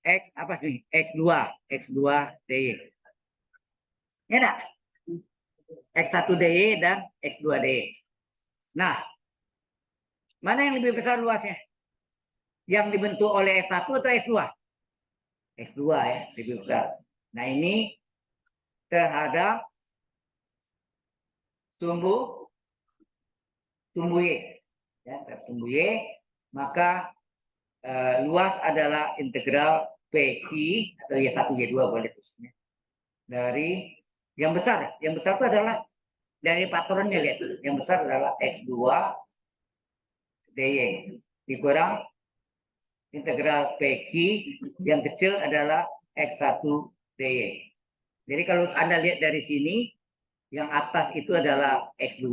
X apa sih? X2 dy. Ya enggak? X1 dy dan X2 dy. Nah, mana yang lebih besar luasnya? Yang dibentuk oleh S1 atau S2? S2 ya, lebih besar. Nah, ini terhadap sumbu Y. Ya, sumbu Y, maka luas adalah integral PQ atau Y1 Y2 boleh khususnya. Dari yang besar itu adalah dari patronnya lihat. Yang besar adalah X2 dy dikurang integral PQ, yang kecil adalah X1 dy. Jadi kalau Anda lihat dari sini, yang atas itu adalah X2,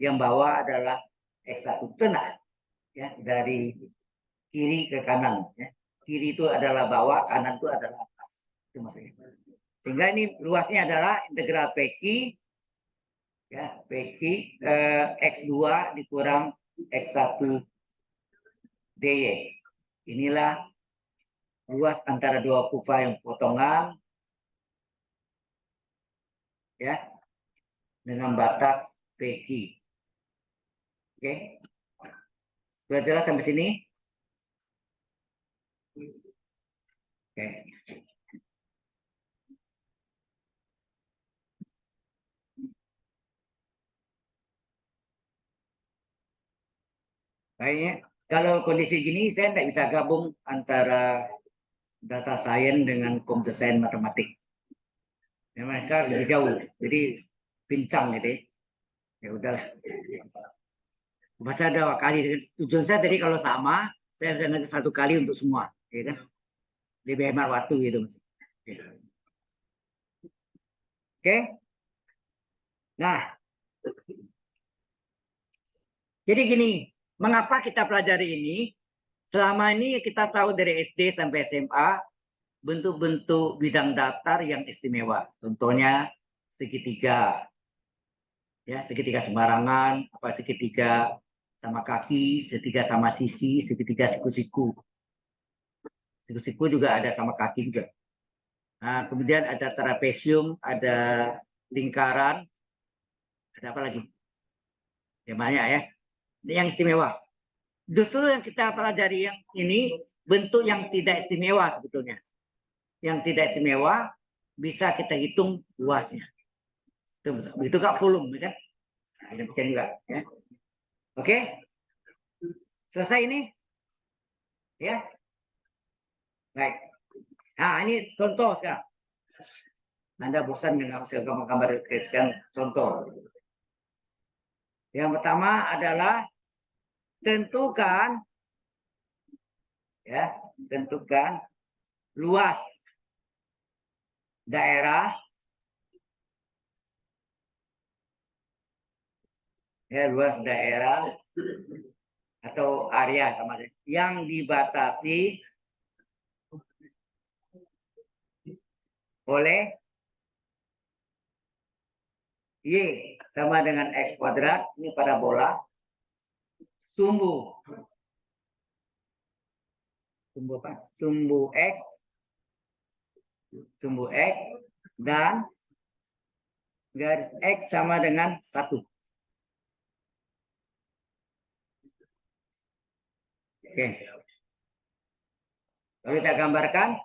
yang bawah adalah X1. Tenang ya, dari kiri ke kanan ya. Kiri itu adalah bawah, kanan itu adalah atas. Itu maksudnya. Sehingga ini luasnya adalah integral PQ ya, PQ X2 dikurang X1 dy. Inilah luas antara dua kurva yang potongan ya dengan batas PQ. Oke. Sudah jelas sampai sini? Oke. Kayaknya kalau kondisi gini saya tidak bisa gabung antara data science dengan computer science matematik. Ya, mereka lebih jauh, jadi pincang gitu. Ya udahlah. Masa ada kali tujuan saya tadi kalau sama, saya bisa ngasih satu kali untuk semua, ya kan? lebih hemat waktu gitu. Oke. Nah, jadi gini, mengapa kita pelajari ini? Selama ini kita tahu dari SD sampai SMA bentuk-bentuk bidang datar yang istimewa. Contohnya segitiga, ya segitiga sembarangan, apa segitiga sama kaki, segitiga sama sisi, segitiga siku-siku. Siku-siku juga ada sama kaki juga. Nah, kemudian ada trapesium, ada lingkaran, ada apa lagi? Ya banyak ya. Ini yang istimewa. Justru yang kita pelajari yang ini bentuk yang tidak istimewa sebetulnya. Yang tidak istimewa bisa kita hitung luasnya. Begitu kak volume, kan? Nah, demikian juga. Ya. Oke, selesai ini, ya. Baik. Nah, ini contoh sekarang. Anda bosan dengan gambar-gambar sekarang contoh. Yang pertama adalah tentukan, ya, tentukan luas daerah, ya, luas daerah atau area sama yang dibatasi oleh Y sama dengan X kuadrat, ini parabola, sumbu apa? Sumbu X, dan garis X sama dengan 1. Oke. Lalu kita gambarkan.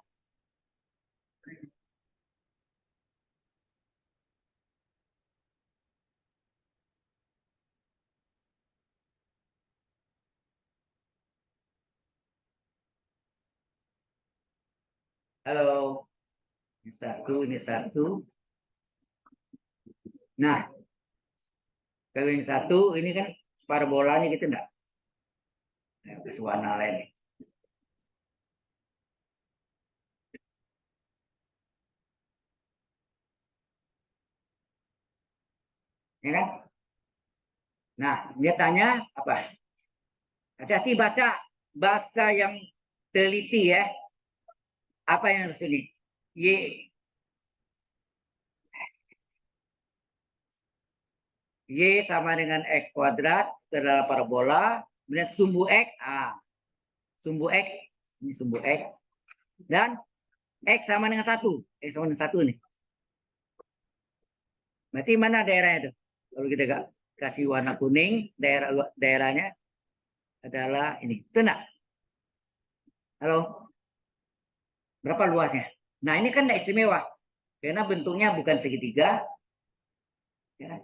Halo. Ini satu. Nah, kalau yang satu ini kan parabolanya gitu enggak? Kasih warna lain. Ya kan? Nah, dia tanya apa? Hati-hati baca yang teliti ya. Apa yang harus ini? Y sama dengan X kuadrat, itu adalah parabola. Kemudian sumbu X, sumbu X, ini sumbu X. Dan X sama dengan 1. X sama dengan 1 nih. Berarti mana daerahnya itu? Kalau kita kasih warna kuning, daerahnya adalah ini. Itu enggak? Halo? Berapa luasnya? Nah, ini kan enggak istimewa. Karena bentuknya bukan segitiga. Ya.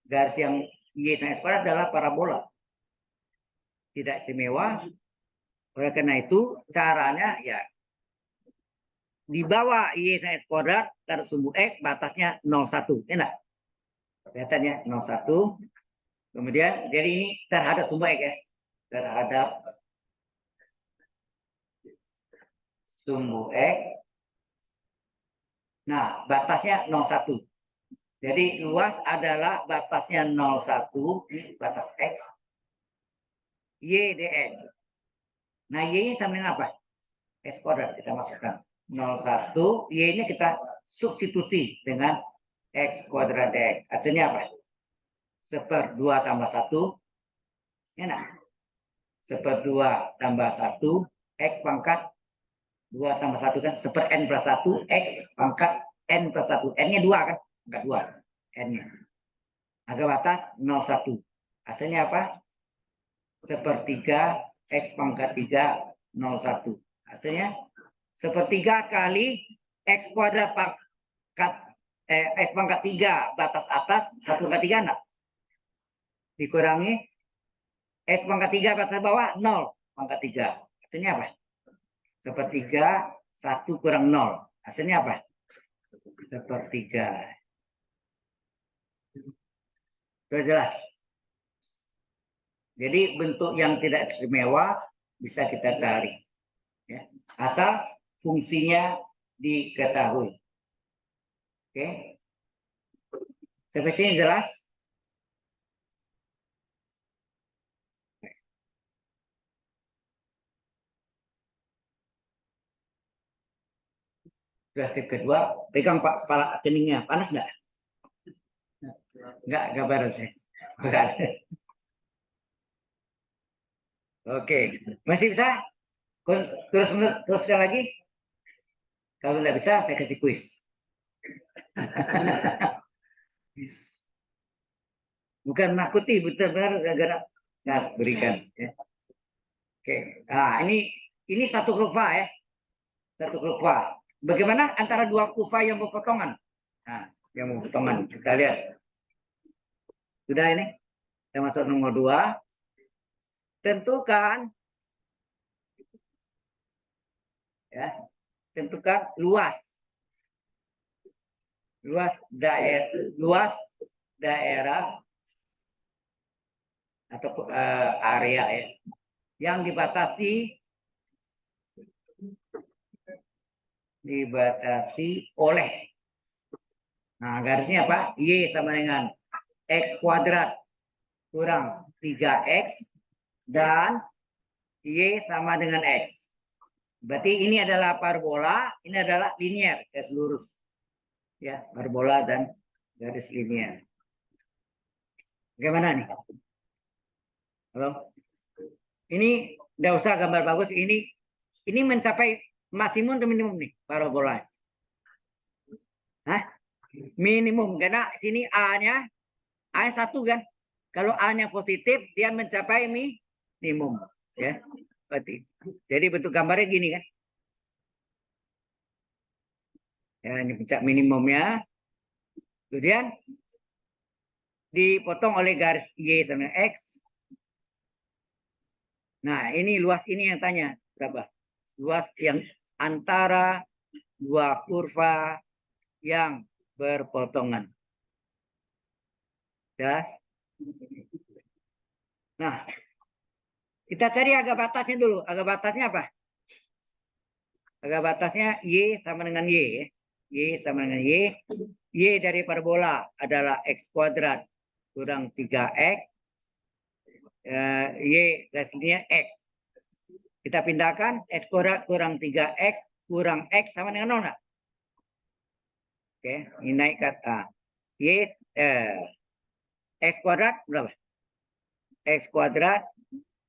Garis yang Y sama X kuadrat adalah parabola. Tidak istimewa. Oleh karena itu, caranya ya di bawah Y sama X kuadrat, garis sumbu X, batasnya 0,1. Enak? Kelihatan ya, 0,1. Kemudian, jadi ini terhadap sumbu X ya. Terhadap sumbu X. Nah, batasnya 0,1. Jadi luas adalah batasnya 0,1, ini batas X, Y dx. Nah, Y ini sama dengan apa? X kuadrat kita masukkan. 0,1, Y ini kita substitusi dengan X kuadrat dx. Hasilnya apa? 1/2 tambah 1. Enak. 1/2 tambah 1, X pangkat 2 tambah 1 kan 1/n plus 1, X pangkat N plus 1. N-nya 2 kan? Pangkat 2. N-nya. Harga batas 0,1. Hasilnya apa? 1/3 X pangkat 3, 0,1. Hasilnya 1/3 kali X kuadrat pangkat X pangkat 3 batas atas 1/3 enggak? Dikurangi X pangkat 3 batas bawah 0 pangkat 3. Hasilnya apa? 1/3, 1 kurang 0. Hasilnya apa? 1/3. Sudah jelas. Jadi bentuk yang tidak istimewa bisa kita cari. Ya. Asal fungsinya diketahui. Oke. Sampai sini jelas? Step kedua, pegang kepala keningnya. Panas nggak? Nggak panas ya. Oke, masih bisa? Teruskan lagi? Kalau nggak bisa, saya kasih kuis. Bukan nakuti, betul-betul nggak berikan. Ya. Oke, nah ini satu kurva ya, satu kurva. Bagaimana antara dua kurva yang berpotongan? Nah, yang berpotongan kita lihat. Sudah ini, kita masuk nomor 2. Tentukan, ya, tentukan luas daerah atau area ya, yang dibatasi oleh. Nah, garisnya apa? Y sama dengan X kuadrat kurang 3X dan Y sama dengan X. Berarti ini adalah parabola, ini adalah linier, garis lurus. Ya, parabola dan garis linier. Bagaimana nih? Halo? Ini nggak usah gambar bagus, ini mencapai maksimum atau minimum nih parabola. Hah? Minimum, karena sini A-nya 1 kan. Kalau A-nya positif, dia mencapai minimum. Ya, berarti. Jadi bentuk gambarnya gini kan. Ya, ini puncak minimumnya. Kemudian dipotong oleh garis Y sama X. Nah, ini luas ini yang tanya. Berapa? Luas yang antara dua kurva yang berpotongan. Ya. Nah, kita cari agak batasnya dulu. Agak batasnya apa? Agak batasnya Y sama dengan Y. Y sama dengan Y. Y dari parabola adalah X kuadrat kurang 3X. Y garisnya X. Kita pindahkan X kuadrat kurang 3X kurang X sama dengan 0. Oke, ini naik kata. Y X kuadrat berapa? X kuadrat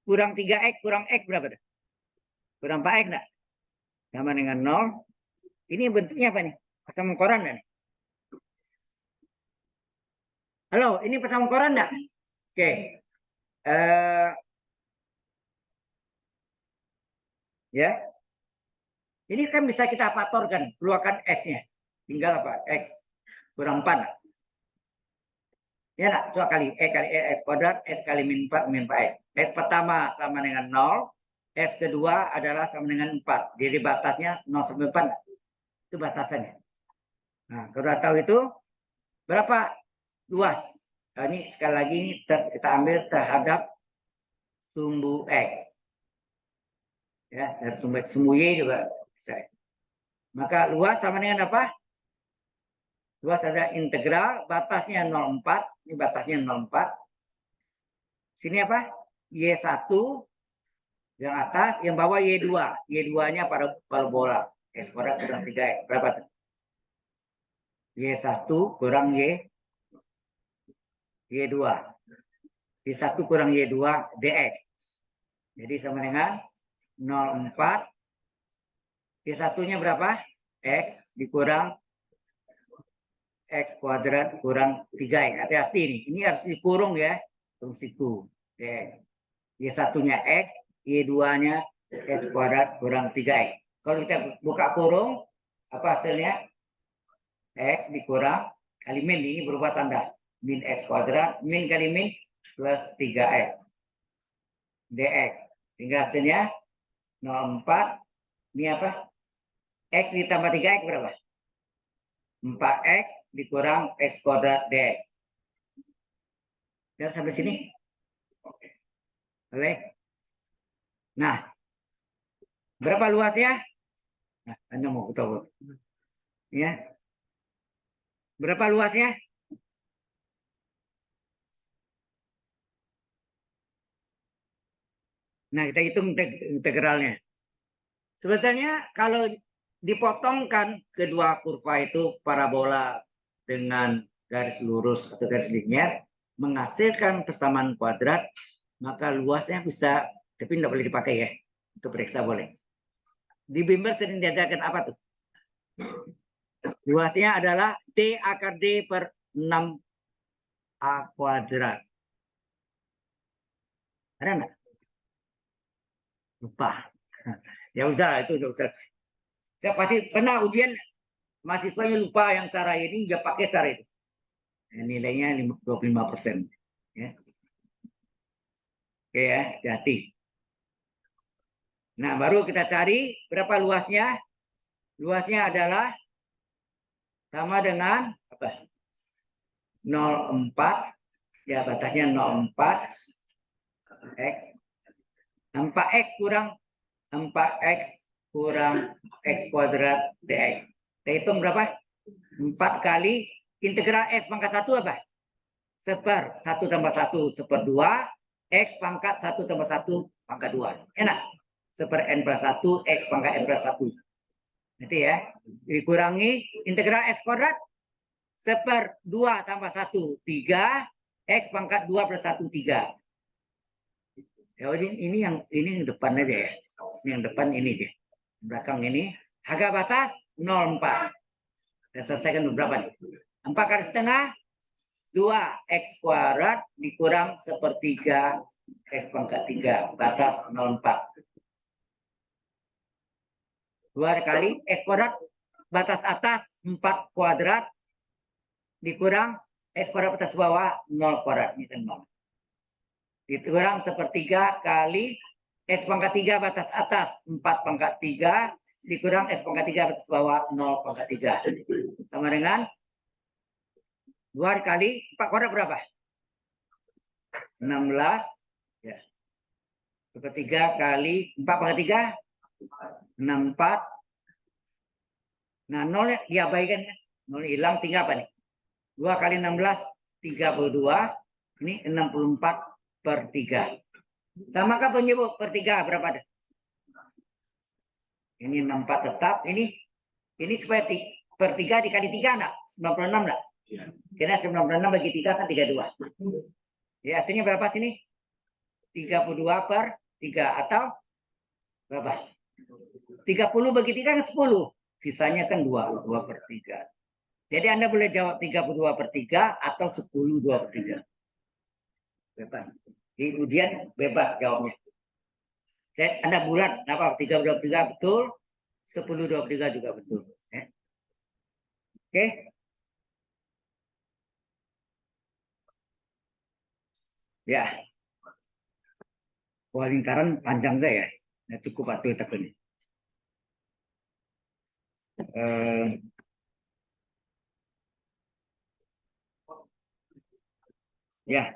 kurang 3X kurang X berapa? Kurang 4X enggak? Sama dengan 0. Ini bentuknya apa nih? Pasang koran enggak nih? Halo, ini pasang koran enggak? Oke. Ya. Ini kan bisa kita faktorkan, keluarkan X-nya. Tinggal apa? X kurang 4. Ya enggak? Coba kali E kali E X kuadrat, X kali min 4 min 4X. X pertama sama dengan 0, X kedua adalah sama dengan 4. Jadi batasnya 0 sampai 4. Itu batasannya. Nah, kalau tahu itu berapa luas? Nah, ini sekali lagi ini kita ambil terhadap sumbu X. Ya, dari sumbu Y juga bisa. Maka luas sama dengan apa? Luas ada integral, batasnya 0,4. Ini batasnya 0,4. Sini apa? Y1 yang atas, yang bawah Y2. Y2-nya parabola. X kuadrat kurang 3X. Berapa tuh? Y1 kurang Y2. Y1 kurang Y2 dx. Jadi sama dengan 0,4. Y1-nya berapa? X dikurang X kuadrat kurang 3X. Hati-hati nih. Ini harus dikurung ya. Kurung siku. Y1-nya X, Y2-nya X kuadrat kurang 3X. Kalau kita buka kurung, apa hasilnya? X dikurang kali min. Ini berubah tanda. Min X kuadrat, min kali min plus 3X. dx. Sehingga hasilnya 0,4. Ini apa? X ditambah 3X berapa? 4X dikurang X kuadrat dx. Dan sampai sini. Boleh? Nah, berapa luasnya? Hanya mau tahu. Ya. Berapa luasnya? Nah, kita hitung integralnya. Sebetulnya kalau dipotongkan kedua kurva itu parabola dengan garis lurus atau garis linier menghasilkan persamaan kuadrat, maka luasnya bisa, tapi tidak boleh dipakai ya. Itu periksa boleh. Di bimbel sering diajarkan apa tuh? Luasnya adalah D akar D per 6A kuadrat. Ada nggak? Lupa. Ya udah, itu udah usah. Saya pasti pernah ujian mahasiswanya lupa yang cara ini, dia pakai cara itu. Nilainya 25%. Ya. Oke ya, hati. Nah, baru kita cari berapa luasnya. Luasnya adalah sama dengan apa? 0,4. Ya, batasnya 0,4 X. 4X kurang 4X kurang X kuadrat DX. Kita hitung berapa? 4 kali integral X pangkat 1 apa? Seper 1 tambah 1 seper 2 X pangkat 1 tambah 1 pangkat 2. Enak. Seper N plus 1 X pangkat N plus 1. Nanti ya. Dikurangi integral X kuadrat seper 2 tambah 1 3 X pangkat 2 plus 1 3. Ya, ini yang depan aja ya. Yang depan ini deh. Belakang ini harga batas 0,4. Saya selesaikan berapa nih? 4 kali setengah 2X kuadrat dikurang sepertiga X pangkat 3 batas 0,4. 2 kali X kuadrat batas atas 4 kuadrat dikurang X kuadrat batas bawah 0 kuadrat. Ini kan 0. Dikurang sepertiga kali X pangkat 3 batas atas 4 pangkat 3 dikurang X pangkat 3 batas bawah 0 pangkat 3. Sama dengan 2 kali 4 kuadrat berapa? 16. Ya. Sepertiga kali 4 pangkat 3 64. Nah, 0 diabaikan kan? 0 hilang, tinggal apa nih? 2 kali 16 32. Ini 64 per 3. Samakah penyebut per 3 berapa ada? Ini 64 tetap. Ini supaya per 3 dikali 3 enggak? 96 enggak? Karena 96 bagi 3 kan 32. Ya, hasilnya berapa sini? 32 per 3 atau berapa? 30 bagi 3 kan 10. Sisanya kan 2 per 3. Jadi Anda boleh jawab 32 per 3 atau 10 2 per 3. Bebas. Di ujian bebas jawabnya. Anda bulat, apa? 32 per 3 betul, 10 2 per 3 juga betul. Oke. Ya. Wah, lingkaran panjang enggak ya? Nah, cukup atau itu ini. Ya,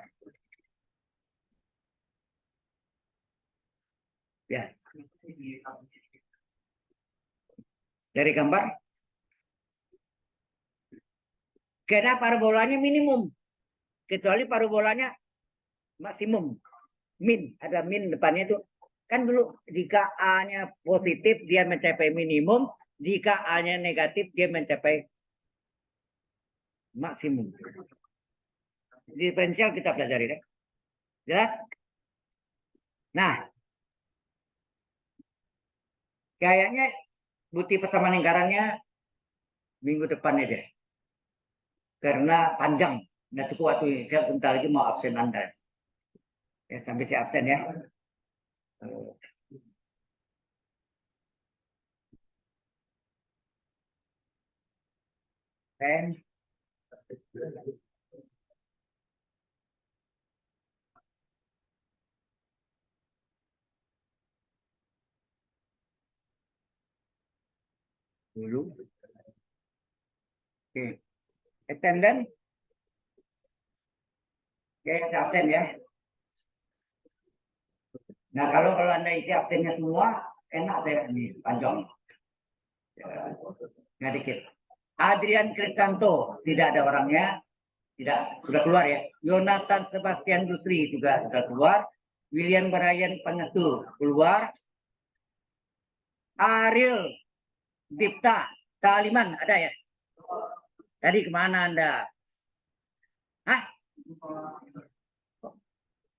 ya. Dari gambar, kira parabolanya minimum, kecuali parabolanya maksimum. Min, ada min depannya itu. Kan dulu jika A-nya positif dia mencapai minimum, jika A-nya negatif dia mencapai maksimum. Diferensial kita pelajari kan? Jelas? Nah, kayaknya bukti persamaan lingkarannya minggu depan aja. Karena panjang, nggak cukup waktu. Saya sebentar lagi mau absen Anda. Ya, sampai saya absen ya. Pen. Dulu. Oke. Attendant. Oke, saya absen ya. Nah, kalau Anda isi absennya semua, enak deh ini panjang. Nggak dikit. Adrian Crisanto tidak ada orangnya, tidak sudah keluar ya. Jonathan Sebastian Dusri juga sudah keluar. William Brian Pangestu keluar. Ariel Dipta Taliman ada ya? Tadi kemana Anda? Hah?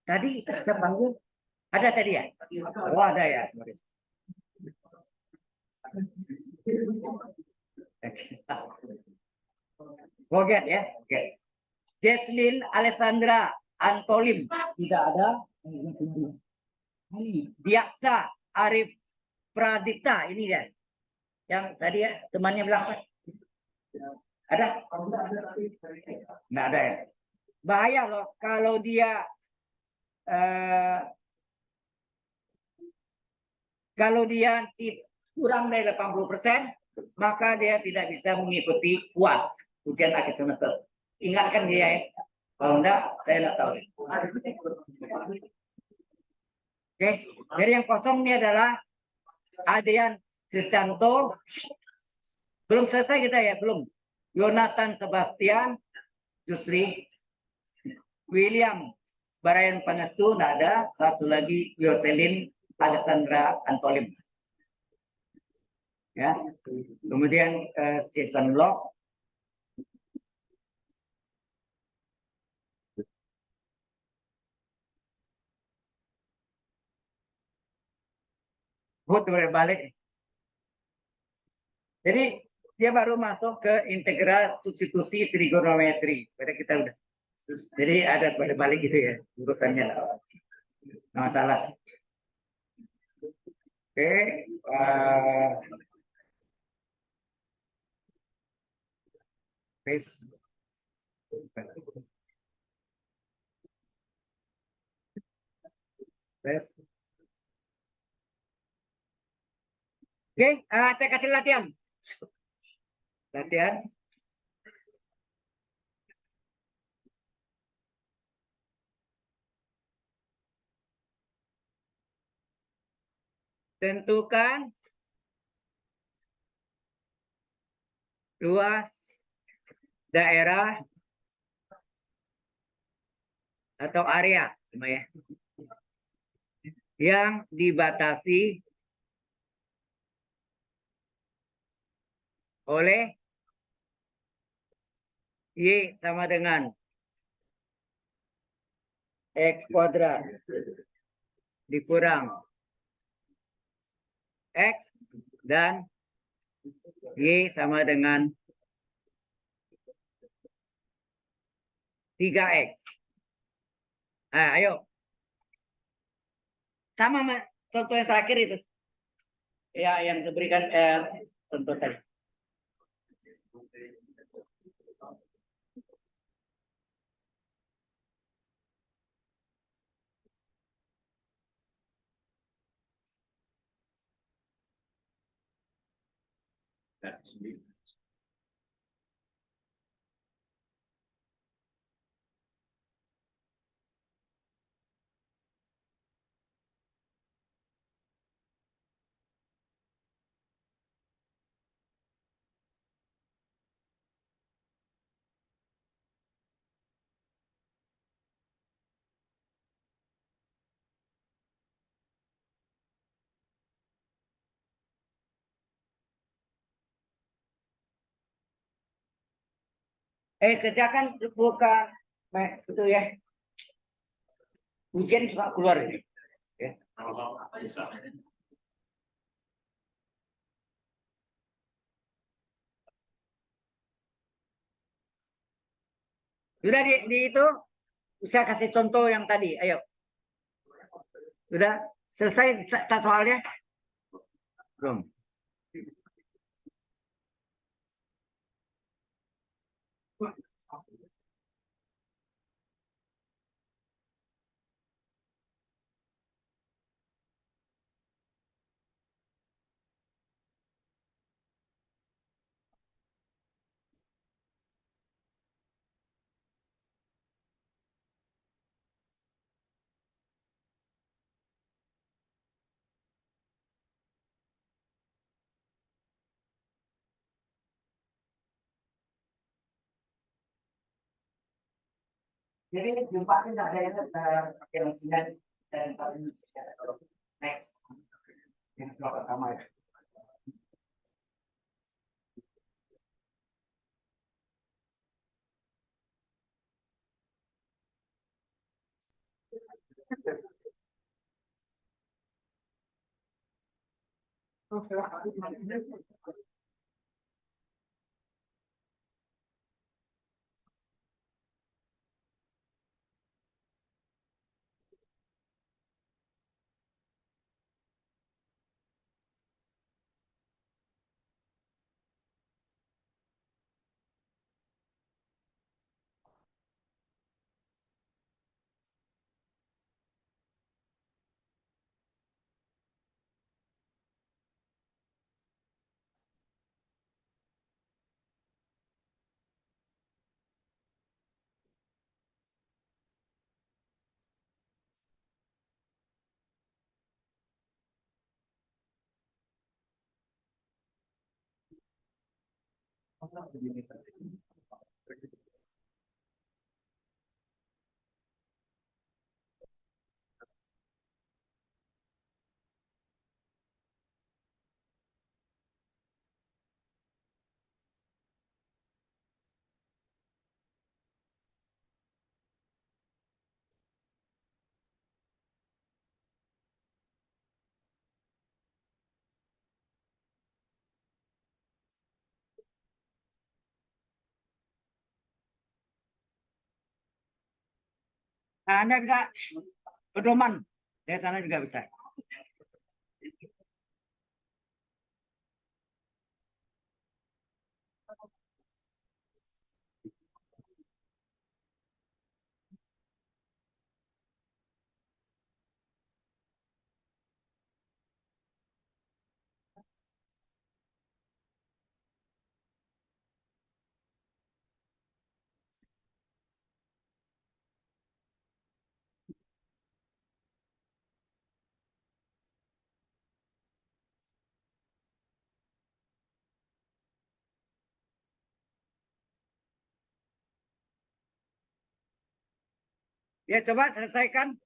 Tadi saya panggil ada tadi ya? Oh ada ya. Forget ya. Oke. Jesslyn Alessandra Antolim tidak ada. Diaksa Arif Pradipta ini dia. Yang tadi ya temannya bilang apa? Ada? Nggak ada ya. Bahaya loh kalau dia eh, kalau dia kurang dari 80%, maka dia tidak bisa mengikuti UAS, ujian akhir semester. Ingatkan dia ya. Kalau enggak, saya enggak tahu. Oke, jadi yang kosong ini adalah Adrian Kristanto. Belum selesai kita ya, belum. Jonathan Sebastian Jusri, William Barayan Pangestu, enggak ada. Satu lagi Yoselin Alessandra Antolim. Ya, kemudian season log. Boleh balik. Jadi dia baru masuk ke integral substitusi trigonometri. Pada kita udah. Jadi ada pada balik gitu ya urutannya. Masalah. Oke. Face. Face. Oke, saya kasih latihan. Latihan. Tentukan luas daerah atau area yang dibatasi oleh Y sama dengan X kuadrat dikurang X dan Y sama dengan 3X. Ayo. Sama contoh yang terakhir itu. Ya, yang saya berikan contoh tadi. Kerjakan buka itu ya. Ujian suka keluar ini. Ya. Sudah di itu saya kasih contoh yang tadi. Ayo. Sudah selesai soalnya? Belum. Jadi jumpa tidak ada yang sinar dan next yang pertama ya. Nah, Anda bisa pedoman dari sana juga bisa. Ya coba selesaikan.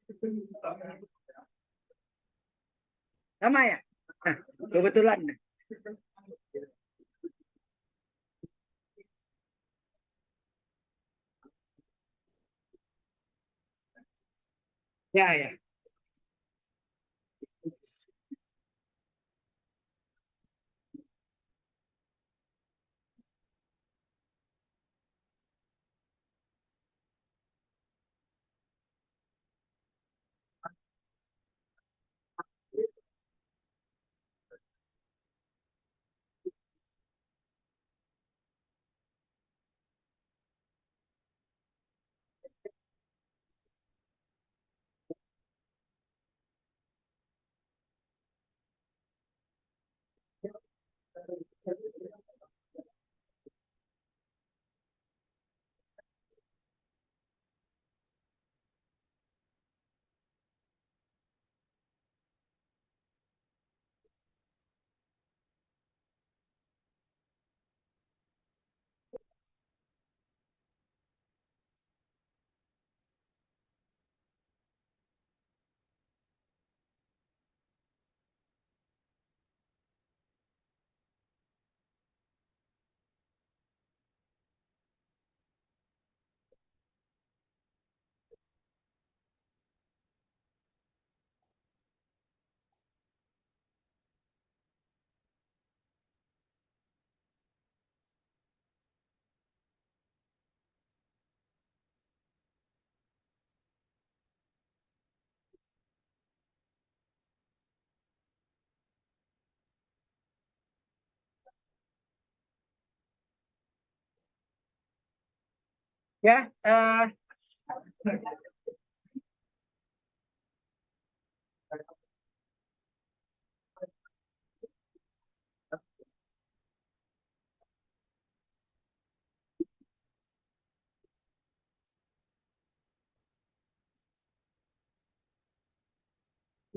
Sama ya? Nah, kebetulan. Ya, ya. Ya,